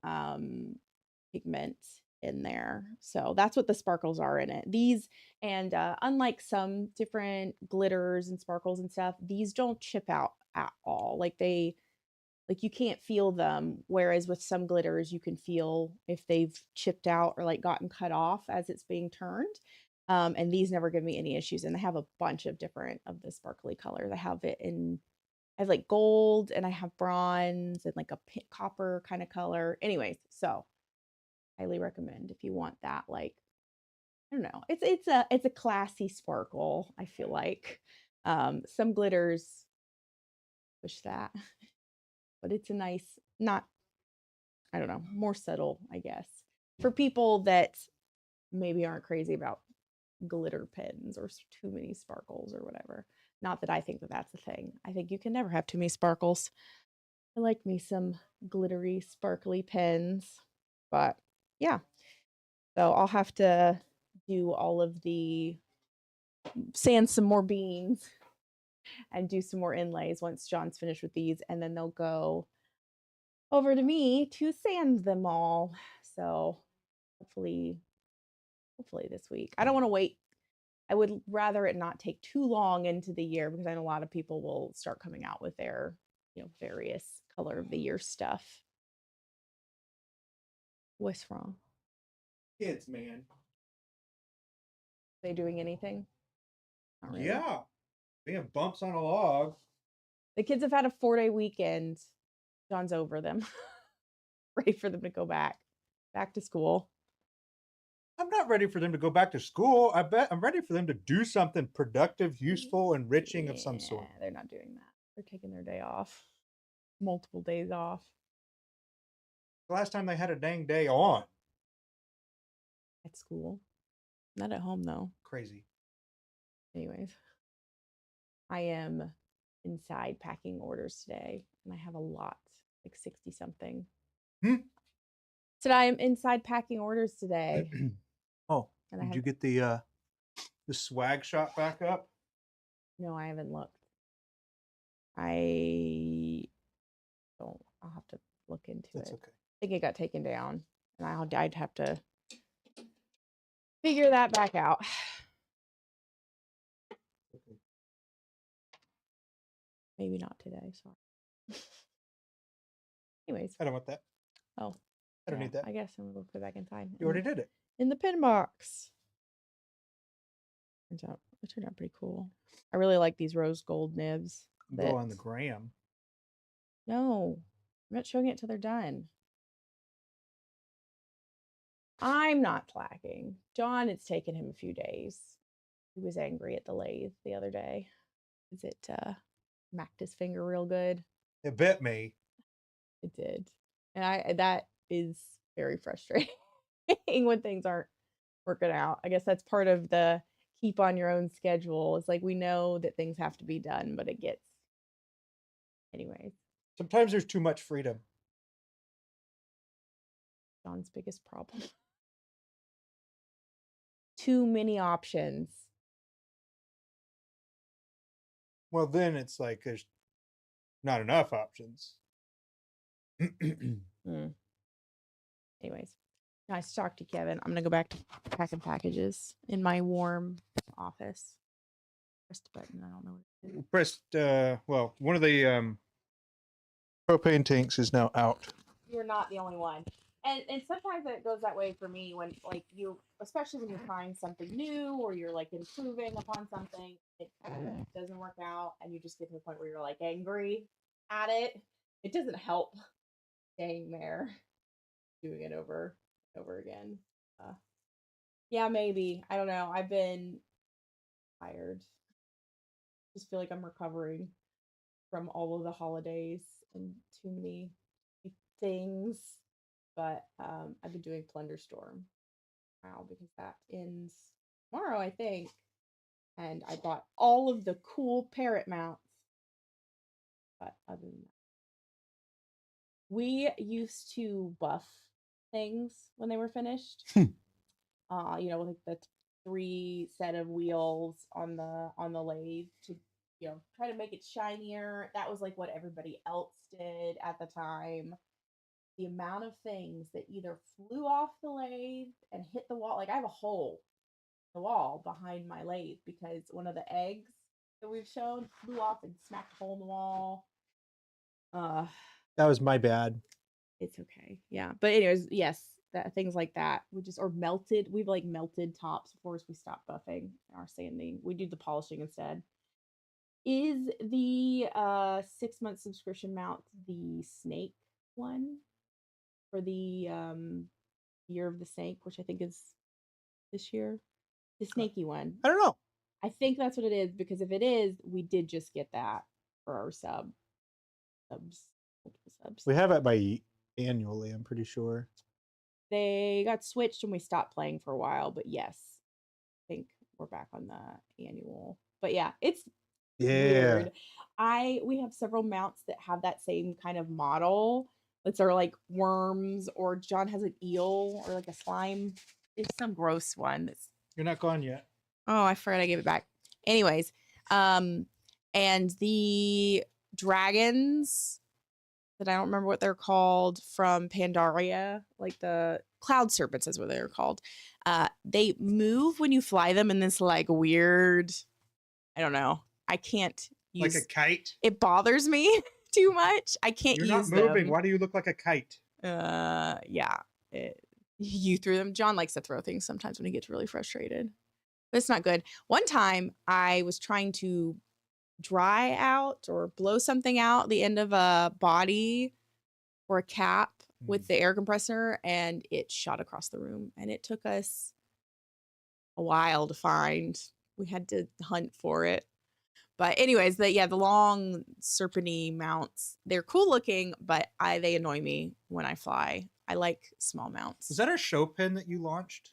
pigment in there. So that's what the sparkles are in it. These, and unlike some different glitters and sparkles and stuff, these don't chip out at all. Like you can't feel them, whereas with some glitters you can feel if they've chipped out or like gotten cut off as it's being turned. And these never give me any issues, and they have a bunch of different of the sparkly colors. I have it in, I have like gold, and I have bronze and like a copper kind of color. Anyways, so highly recommend if you want that. Like, I don't know, it's a classy sparkle. I feel like some glitters push that, but it's a nice, not, I don't know, more subtle, I guess, for people that maybe aren't crazy about glitter pens or too many sparkles or whatever. Not that I think that that's a thing. I think you can never have too many sparkles. I like me some glittery, sparkly pens, but yeah. So I'll have to do all of the sand some more beans and do some more inlays once John's finished with these, and then they'll go over to me to sand them all. So hopefully this week. I don't want to wait. I would rather it not take too long into the year, because I know a lot of people will start coming out with their, various color of the year stuff. What's wrong? Kids, man. They doing anything? Not really. Yeah. They have bumps on a log. The kids have had a 4-day weekend. John's over them. Ready for them to go back to school. I'm not ready for them to go back to school. I bet I'm ready for them to do something productive, useful, enriching of some sort. They're not doing that. They're taking their day off. Multiple days off. The last time they had a dang day on. At school. Not at home though. Crazy. Anyways, I am inside packing orders today, and I have a lot, like 60 something. So I am inside packing orders today. Oh, And did you get the swag shot back up? No, I haven't looked. I don't. I'll have to look into That's it. okay. I think it got taken down, and I'd have to figure that back out. Okay. Maybe not today. Sorry. Anyways. I don't want that. Oh. I don't need that. I guess I'm gonna put it back inside. You already did it. In the pin box. It turned out pretty cool. I really like these rose gold nibs. Go on the gram. No, I'm not showing it till they're done. I'm not slacking. John, it's taken him a few days. He was angry at the lathe the other day. Is it smacked his finger real good? It bit me. It did. And that is very frustrating when things aren't working out. I guess that's part of the keep on your own schedule. It's like we know that things have to be done, but it gets anyways. Sometimes there's too much freedom. John's biggest problem. Too many options. Well, then it's like there's not enough options. Anyways, nice to talk to you, Kevin. I'm gonna go back to packing packages in my warm office. Pressed a button. I don't know what it is. Pressed. Well, one of the propane tanks is now out. You're not the only one. And sometimes it goes that way for me when like you, especially when you're trying something new or you're like improving upon something, it doesn't work out and you just get to the point where you're like angry at it. It doesn't help staying there, doing it over again. Yeah, maybe. I don't know. I've been tired. Just feel like I'm recovering from all of the holidays and too many things. But I've been doing Plunder Storm now because that ends tomorrow, I think. And I bought all of the cool parrot mounts. But other than that, we used to buff things when they were finished. With the 3 set of wheels on the lathe to try to make it shinier. That was like what everybody else did at the time. The amount of things that either flew off the lathe and hit the wall. Like I have a hole in the wall behind my lathe because one of the eggs that we've shown flew off and smacked a hole in the wall. That was my bad. It's okay. Yeah. But anyways, yes, things like that. Melted. We've like melted tops before we stopped buffing our sanding. We do the polishing instead. Is the 6-month subscription mount the snake one for the Year of the Snake, which I think is this year? The snaky one. I don't know. I think that's what it is because if it is, we did just get that for our subs. We have it by annually, I'm pretty sure. They got switched and we stopped playing for a while, but yes, I think we're back on the annual. But yeah, it's weird. We have several mounts that have that same kind of model. It's our like worms, or John has an eel or like a slime. It's some gross one. You're not gone yet. Oh, I forgot I gave it back. Anyways, and the dragons that I don't remember what they're called from Pandaria, like the cloud serpents is what they're called. They move when you fly them in this like weird, I don't know. I can't use like a kite. It bothers me too much. I can't use them. You're not moving. Why do you look like a kite? Yeah. You threw them. John likes to throw things sometimes when he gets really frustrated. But it's not good. One time I was trying to dry out or blow something out the end of a body or a cap with the air compressor, and it shot across the room, and it took us a while to find. We had to hunt for it. But anyways, the long serpenty mounts, they're cool looking, but they annoy me when I fly. I like small mounts. Was that our show pin that you launched?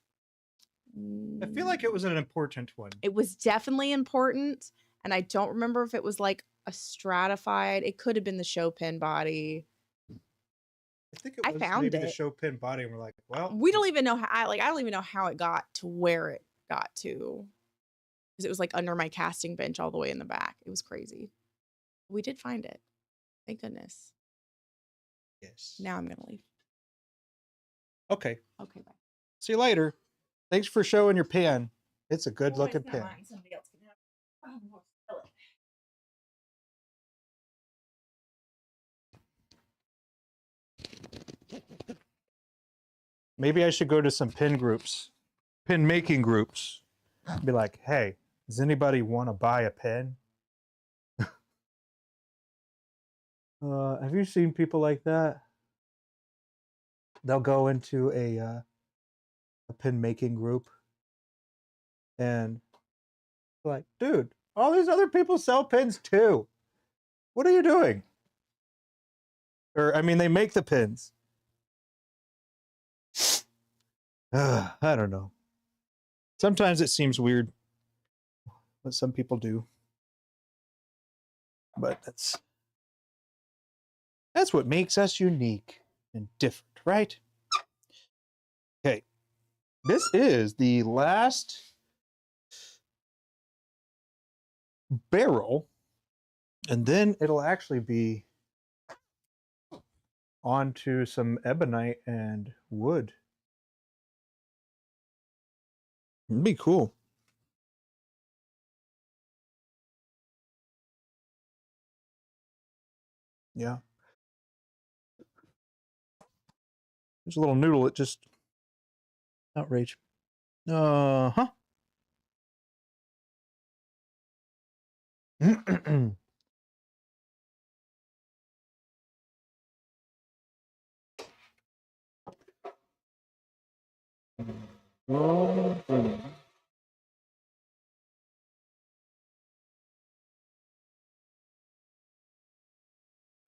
I feel like it was an important one. It was definitely important, and I don't remember if it was like a stratified. It could have been the show pin body. I think it I was found maybe the it. show pin body, and we're like, well, We don't even know how. I don't even know how it got to where it got to, because it was like under my casting bench all the way in the back. It was crazy. We did find it. Thank goodness. yes. Now I'm gonna leave. Okay. Okay, bye. See you later. Thanks for showing your pen. It's a good looking it's not pen. mine. Somebody else can have it. Oh, spill it. Maybe I should go to some pen groups, pen making groups. Be like, hey, does anybody want to buy a pen? Have you seen people like that? They'll go into a pen making group and like, dude, all these other people sell pens too. What are you doing? Or I mean, they make the pins. I don't know. Sometimes it seems weird what some people do, but that's what makes us unique and different, right? Okay, this is the last barrel, and then it'll actually be onto some ebonite and wood. It'd be cool. Yeah. There's a little noodle. It just outrage. Uh-huh.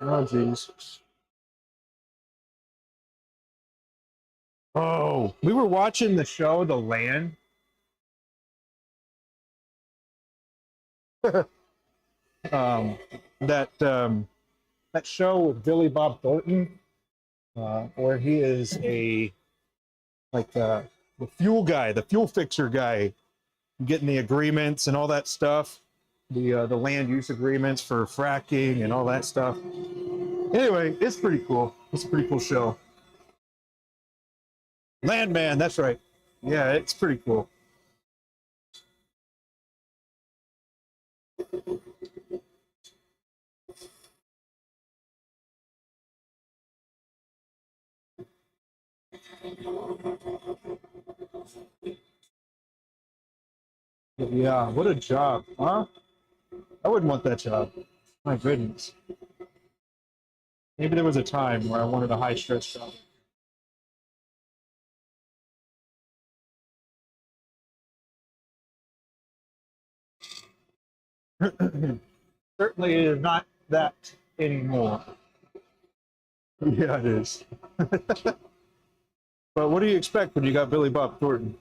Oh, geez. Oh, we were watching the show The Land. um, that show with Billy Bob Thornton, where he is the fuel guy, the fuel fixer guy, getting the agreements and all that stuff, the land use agreements for fracking and all that stuff. Anyway, it's pretty cool. It's a pretty cool show. Landman, that's right. Yeah, it's pretty cool. Yeah, what a job, huh? I wouldn't want that job. My goodness. Maybe there was a time where I wanted a high stress job. Certainly is not that anymore. Yeah, it is. But what do you expect when you got Billy Bob Thornton?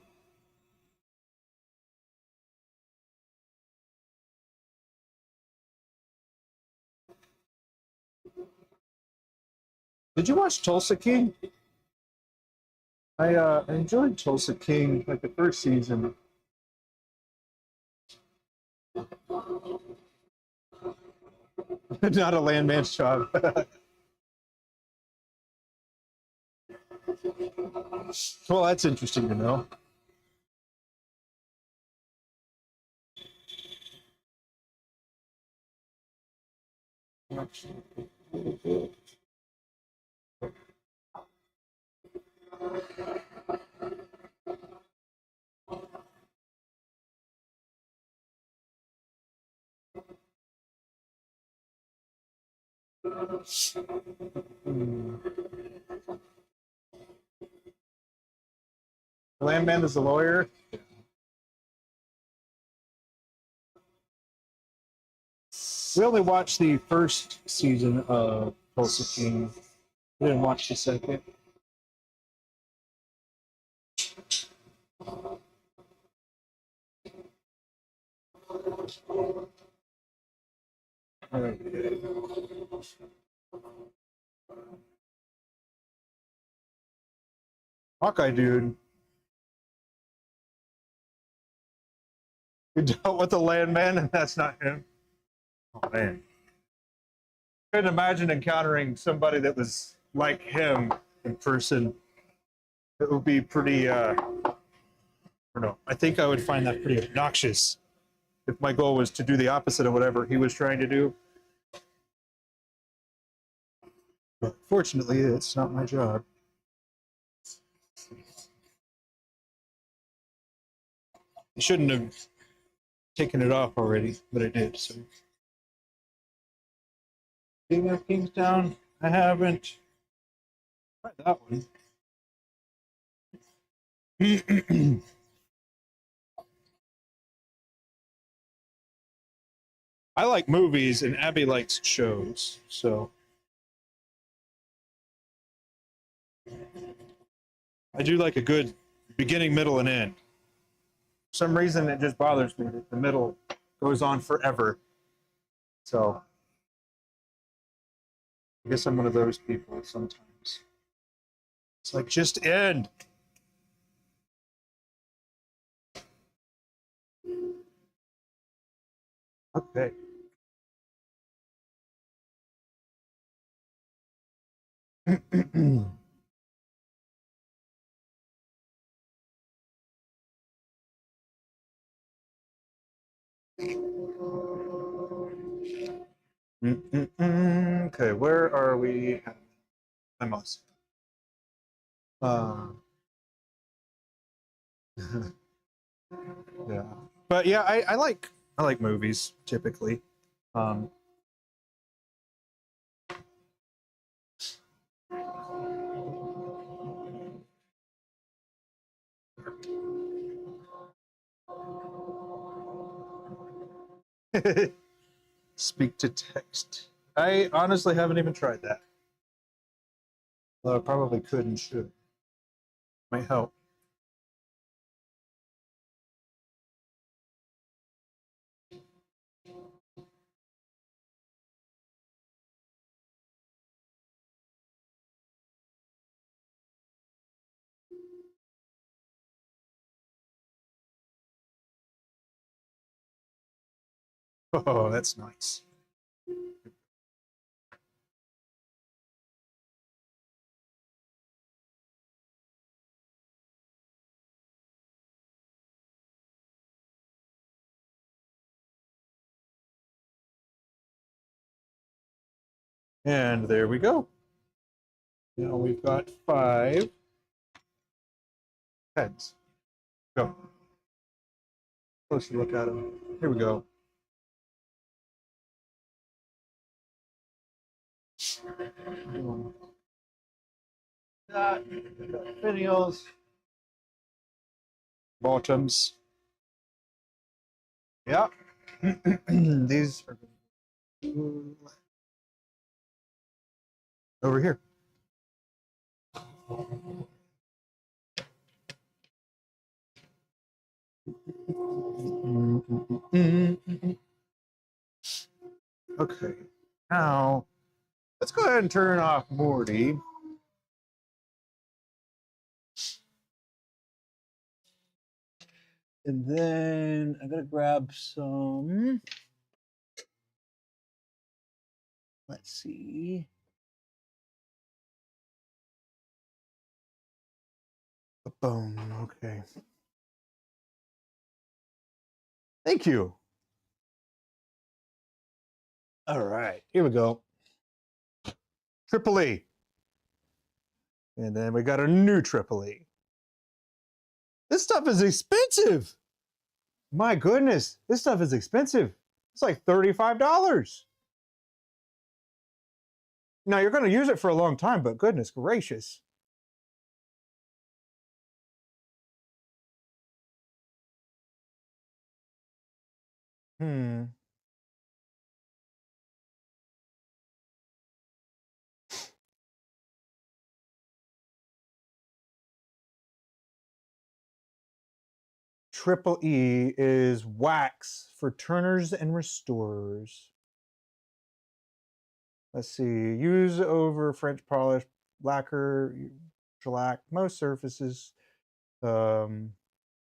Did you watch Tulsa King? I enjoyed Tulsa King, like the first season. Not a landman's job. Well, that's interesting to know. Landman is a lawyer. We only watched the first season of Tulsa King. We didn't watch the second. Okay. Hawkeye dude. You dealt with the landman, and that's not him. Oh man. Couldn't imagine encountering somebody that was like him in person. It would be pretty I don't know. I think I would find that pretty obnoxious if my goal was to do the opposite of whatever he was trying to do. But fortunately, it's not my job. I shouldn't have taken it off already, but I did. So, King of Kingstown, I haven't tried that one. I like movies, and Abbie likes shows, so I do like a good beginning, middle, and end. For some reason, it just bothers me that the middle goes on forever. So I guess I'm one of those people sometimes. It's like, just end. Okay. Okay, where are we? I must. Yeah, but yeah, I like movies typically. Um, Speak to text. I honestly haven't even tried that. Well, I probably could and should. Might help. Oh, that's nice. And there we go. Now we've got 5 heads. Go. Closer look at them. Here we go. That, finials, bottoms. Yeah. These are over here. Okay. Now, let's go ahead and turn off Morty. And then I'm going to grab some. Let's see. Boom. Okay. Thank you. All right. Here we go. Triple E. And then we got a new Triple E. This stuff is expensive. My goodness. This stuff is expensive. It's like $35. Now, you're going to use it for a long time, but goodness gracious. Hmm. Triple E is wax for turners and restorers. Let's see. Use over French polish, lacquer, shellac, most surfaces. Can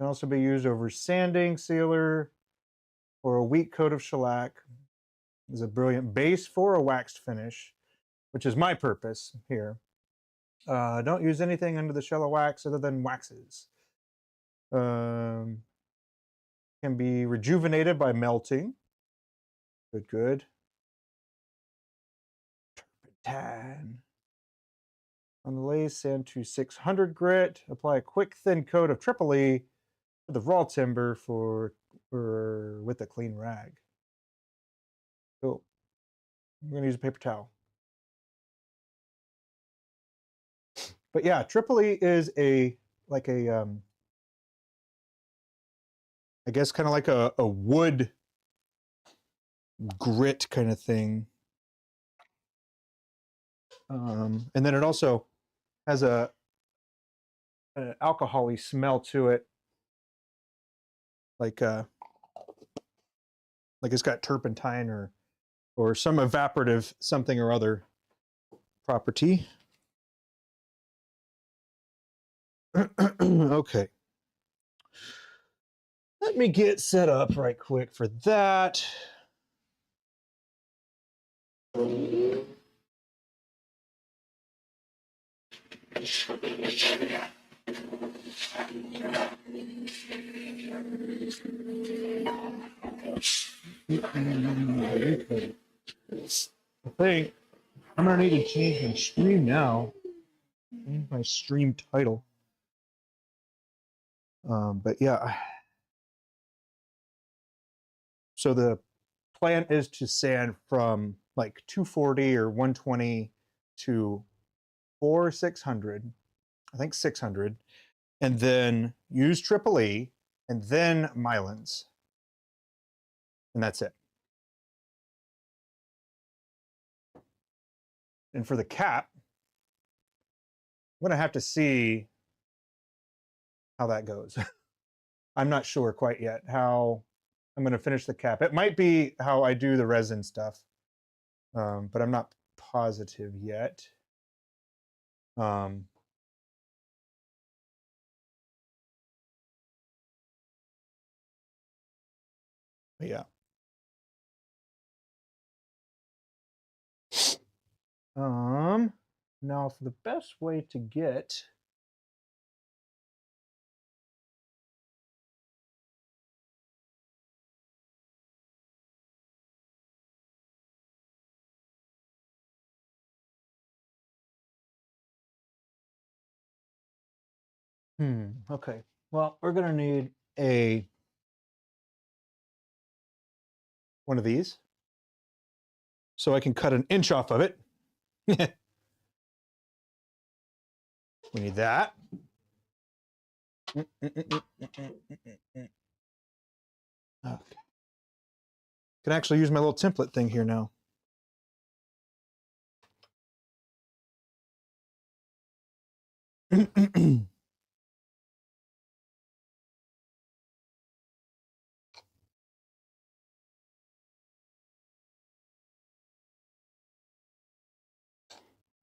also be used over sanding, sealer, or a weak coat of shellac. Is a brilliant base for a waxed finish, which is my purpose here. Don't use anything under the shell of wax other than waxes. Can be rejuvenated by melting. Good. Turpentine. On the lathe, sand to 600 grit. Apply a quick thin coat of triple E to the raw timber with a clean rag. Cool. I'm going to use a paper towel. But yeah, triple E is I guess kind of like a wood grit kind of thing. And then it also has an alcohol-y smell to it. Like it's got turpentine or some evaporative something or other property. Okay. Let me get set up right quick for that. I think I'm gonna need to change my stream now. Change my stream title. But yeah. So the plan is to sand from like 240 or 120 to 600. I think 600, and then use triple E, and then Mylans, and that's it. And for the cap, I'm gonna have to see how that goes. I'm not sure quite yet how I'm gonna finish the cap. It might be how I do the resin stuff, but I'm not positive yet. Yeah. Now for the best way to get okay. Well, we're gonna need one of these so I can cut an inch off of it. We need that. Okay. Can actually use my little template thing here now.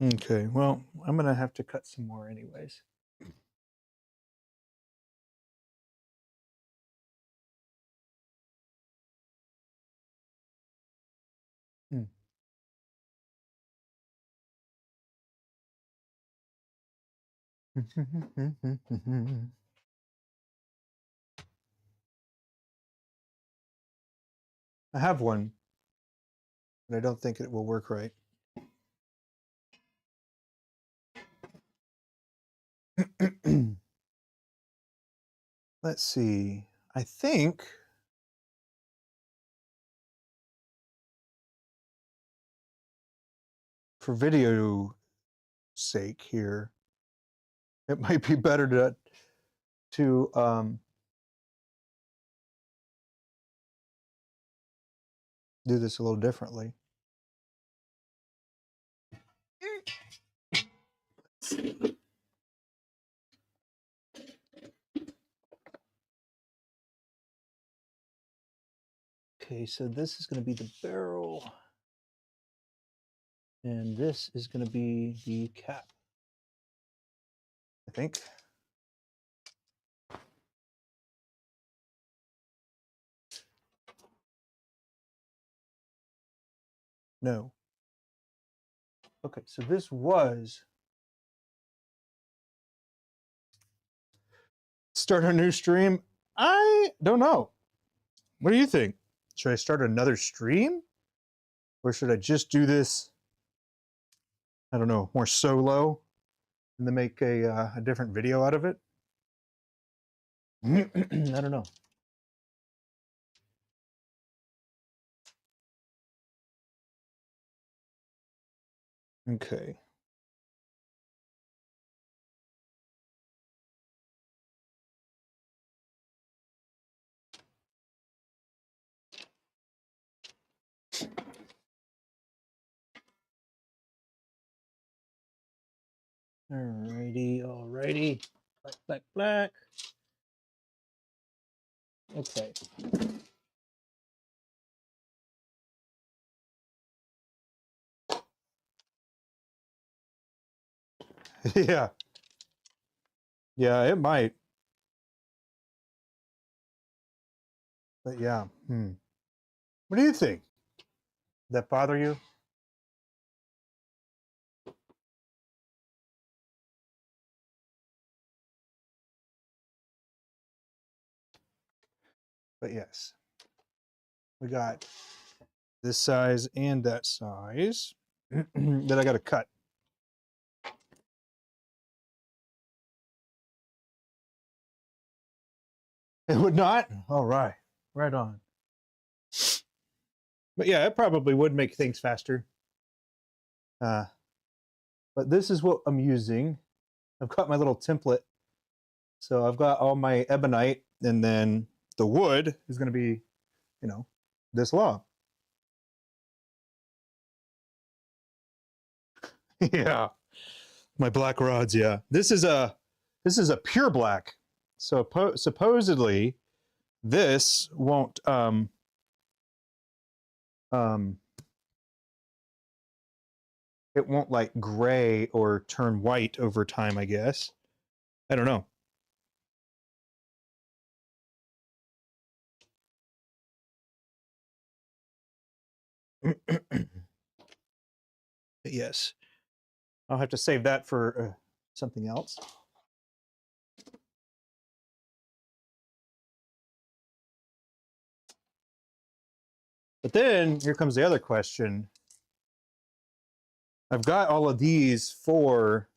Okay, well, I'm gonna have to cut some more anyways. I have one, but I don't think it will work right. Let's see. I think for video sake here, it might be better to do this a little differently. Okay, so this is going to be the barrel. And this is going to be the cap, I think. No. Okay, so this was start a new stream. I don't know. What do you think? Should I start another stream? Or should I just do this, I don't know, more solo and then make a different video out of it? I don't know. Okay. Alrighty, alrighty. Black, black, black. Okay. Yeah. Yeah, it might. But yeah. What do you think? Did that bother you? But yes. We got this size and that size that I got to cut. It would not? All right. Right on. But yeah, it probably would make things faster. But this is what I'm using. I've got my little template. So I've got all my ebonite, and then the wood is going to be, you know, this long. Yeah. My black rods, yeah. This is a pure black. So supposedly this won't it won't like gray or turn white over time, I guess. I don't know. Yes. I'll have to save that for something else. But then here comes the other question. I've got all of these for,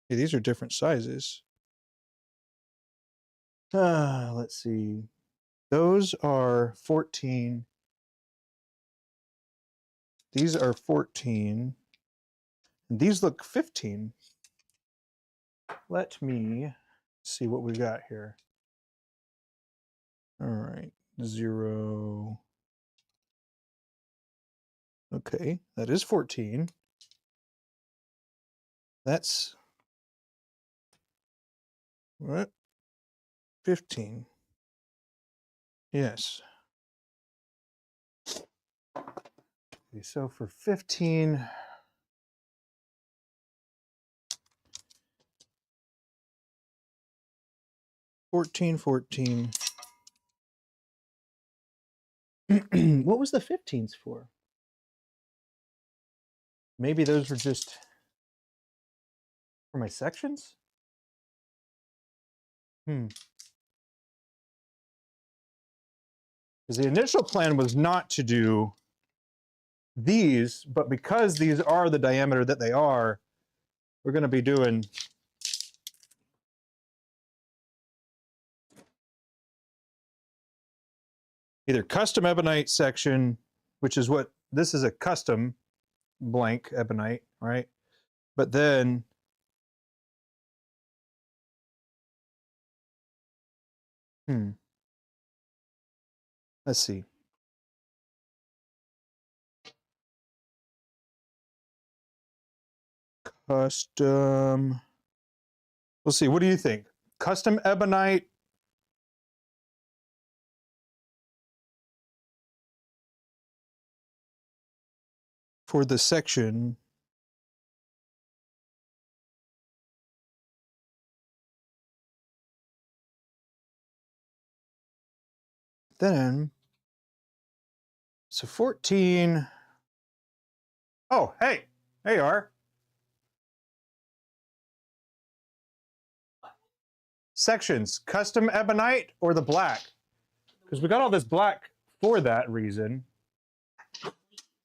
hey, these are different sizes. Let's see. Those are 14. These are 14. And these look 15. Let me see what we got here. All right, 0. Okay, that is 14. That's what? 15. Yes. Okay, so for 15, what was the 15s for? Maybe those were just for my sections? Because the initial plan was not to do these, but because these are the diameter that they are, we're going to be doing either custom ebonite section, which is what this is, a custom blank ebonite, right? But then let's see. Custom. We'll see. What do you think? Custom ebonite for the section. Then, so 14. Oh, hey, there you are. Sections, custom ebonite or the black? Because we got all this black for that reason.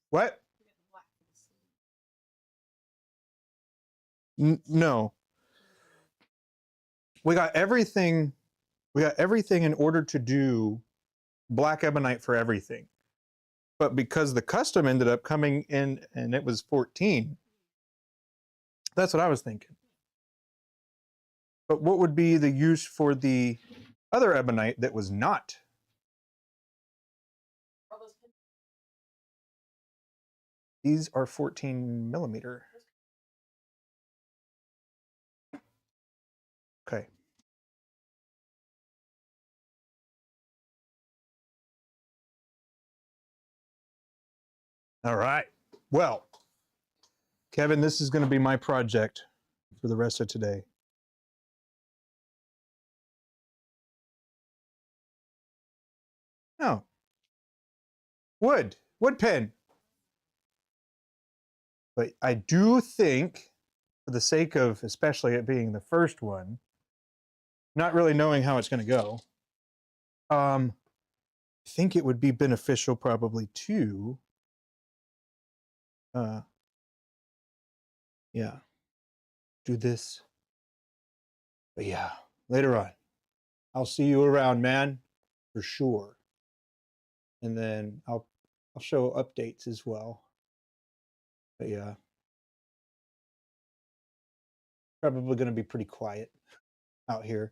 What? No. We got everything. We got everything in order to do black ebonite for everything. But because the custom ended up coming in and it was 14, that's what I was thinking. But what would be the use for the other ebonite that was not? These are 14 millimeter. Okay. All right. Well, Kevin, this is going to be my project for the rest of today. Oh. Wood pen. But I do think, for the sake of especially it being the first one, not really knowing how it's going to go, I think it would be beneficial probably to, yeah, do this. But yeah, later on, I'll see you around, man, for sure. And then I'll show updates as well. But yeah, probably going to be pretty quiet out here.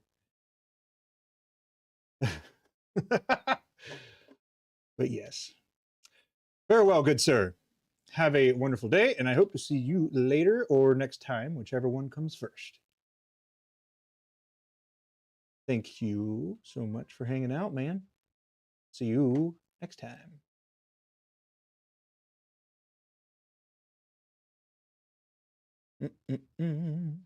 But yes. Farewell, good sir. Have a wonderful day, and I hope to see you later or next time, whichever one comes first. Thank you so much for hanging out, man. See you next time. Mm-mm-mm.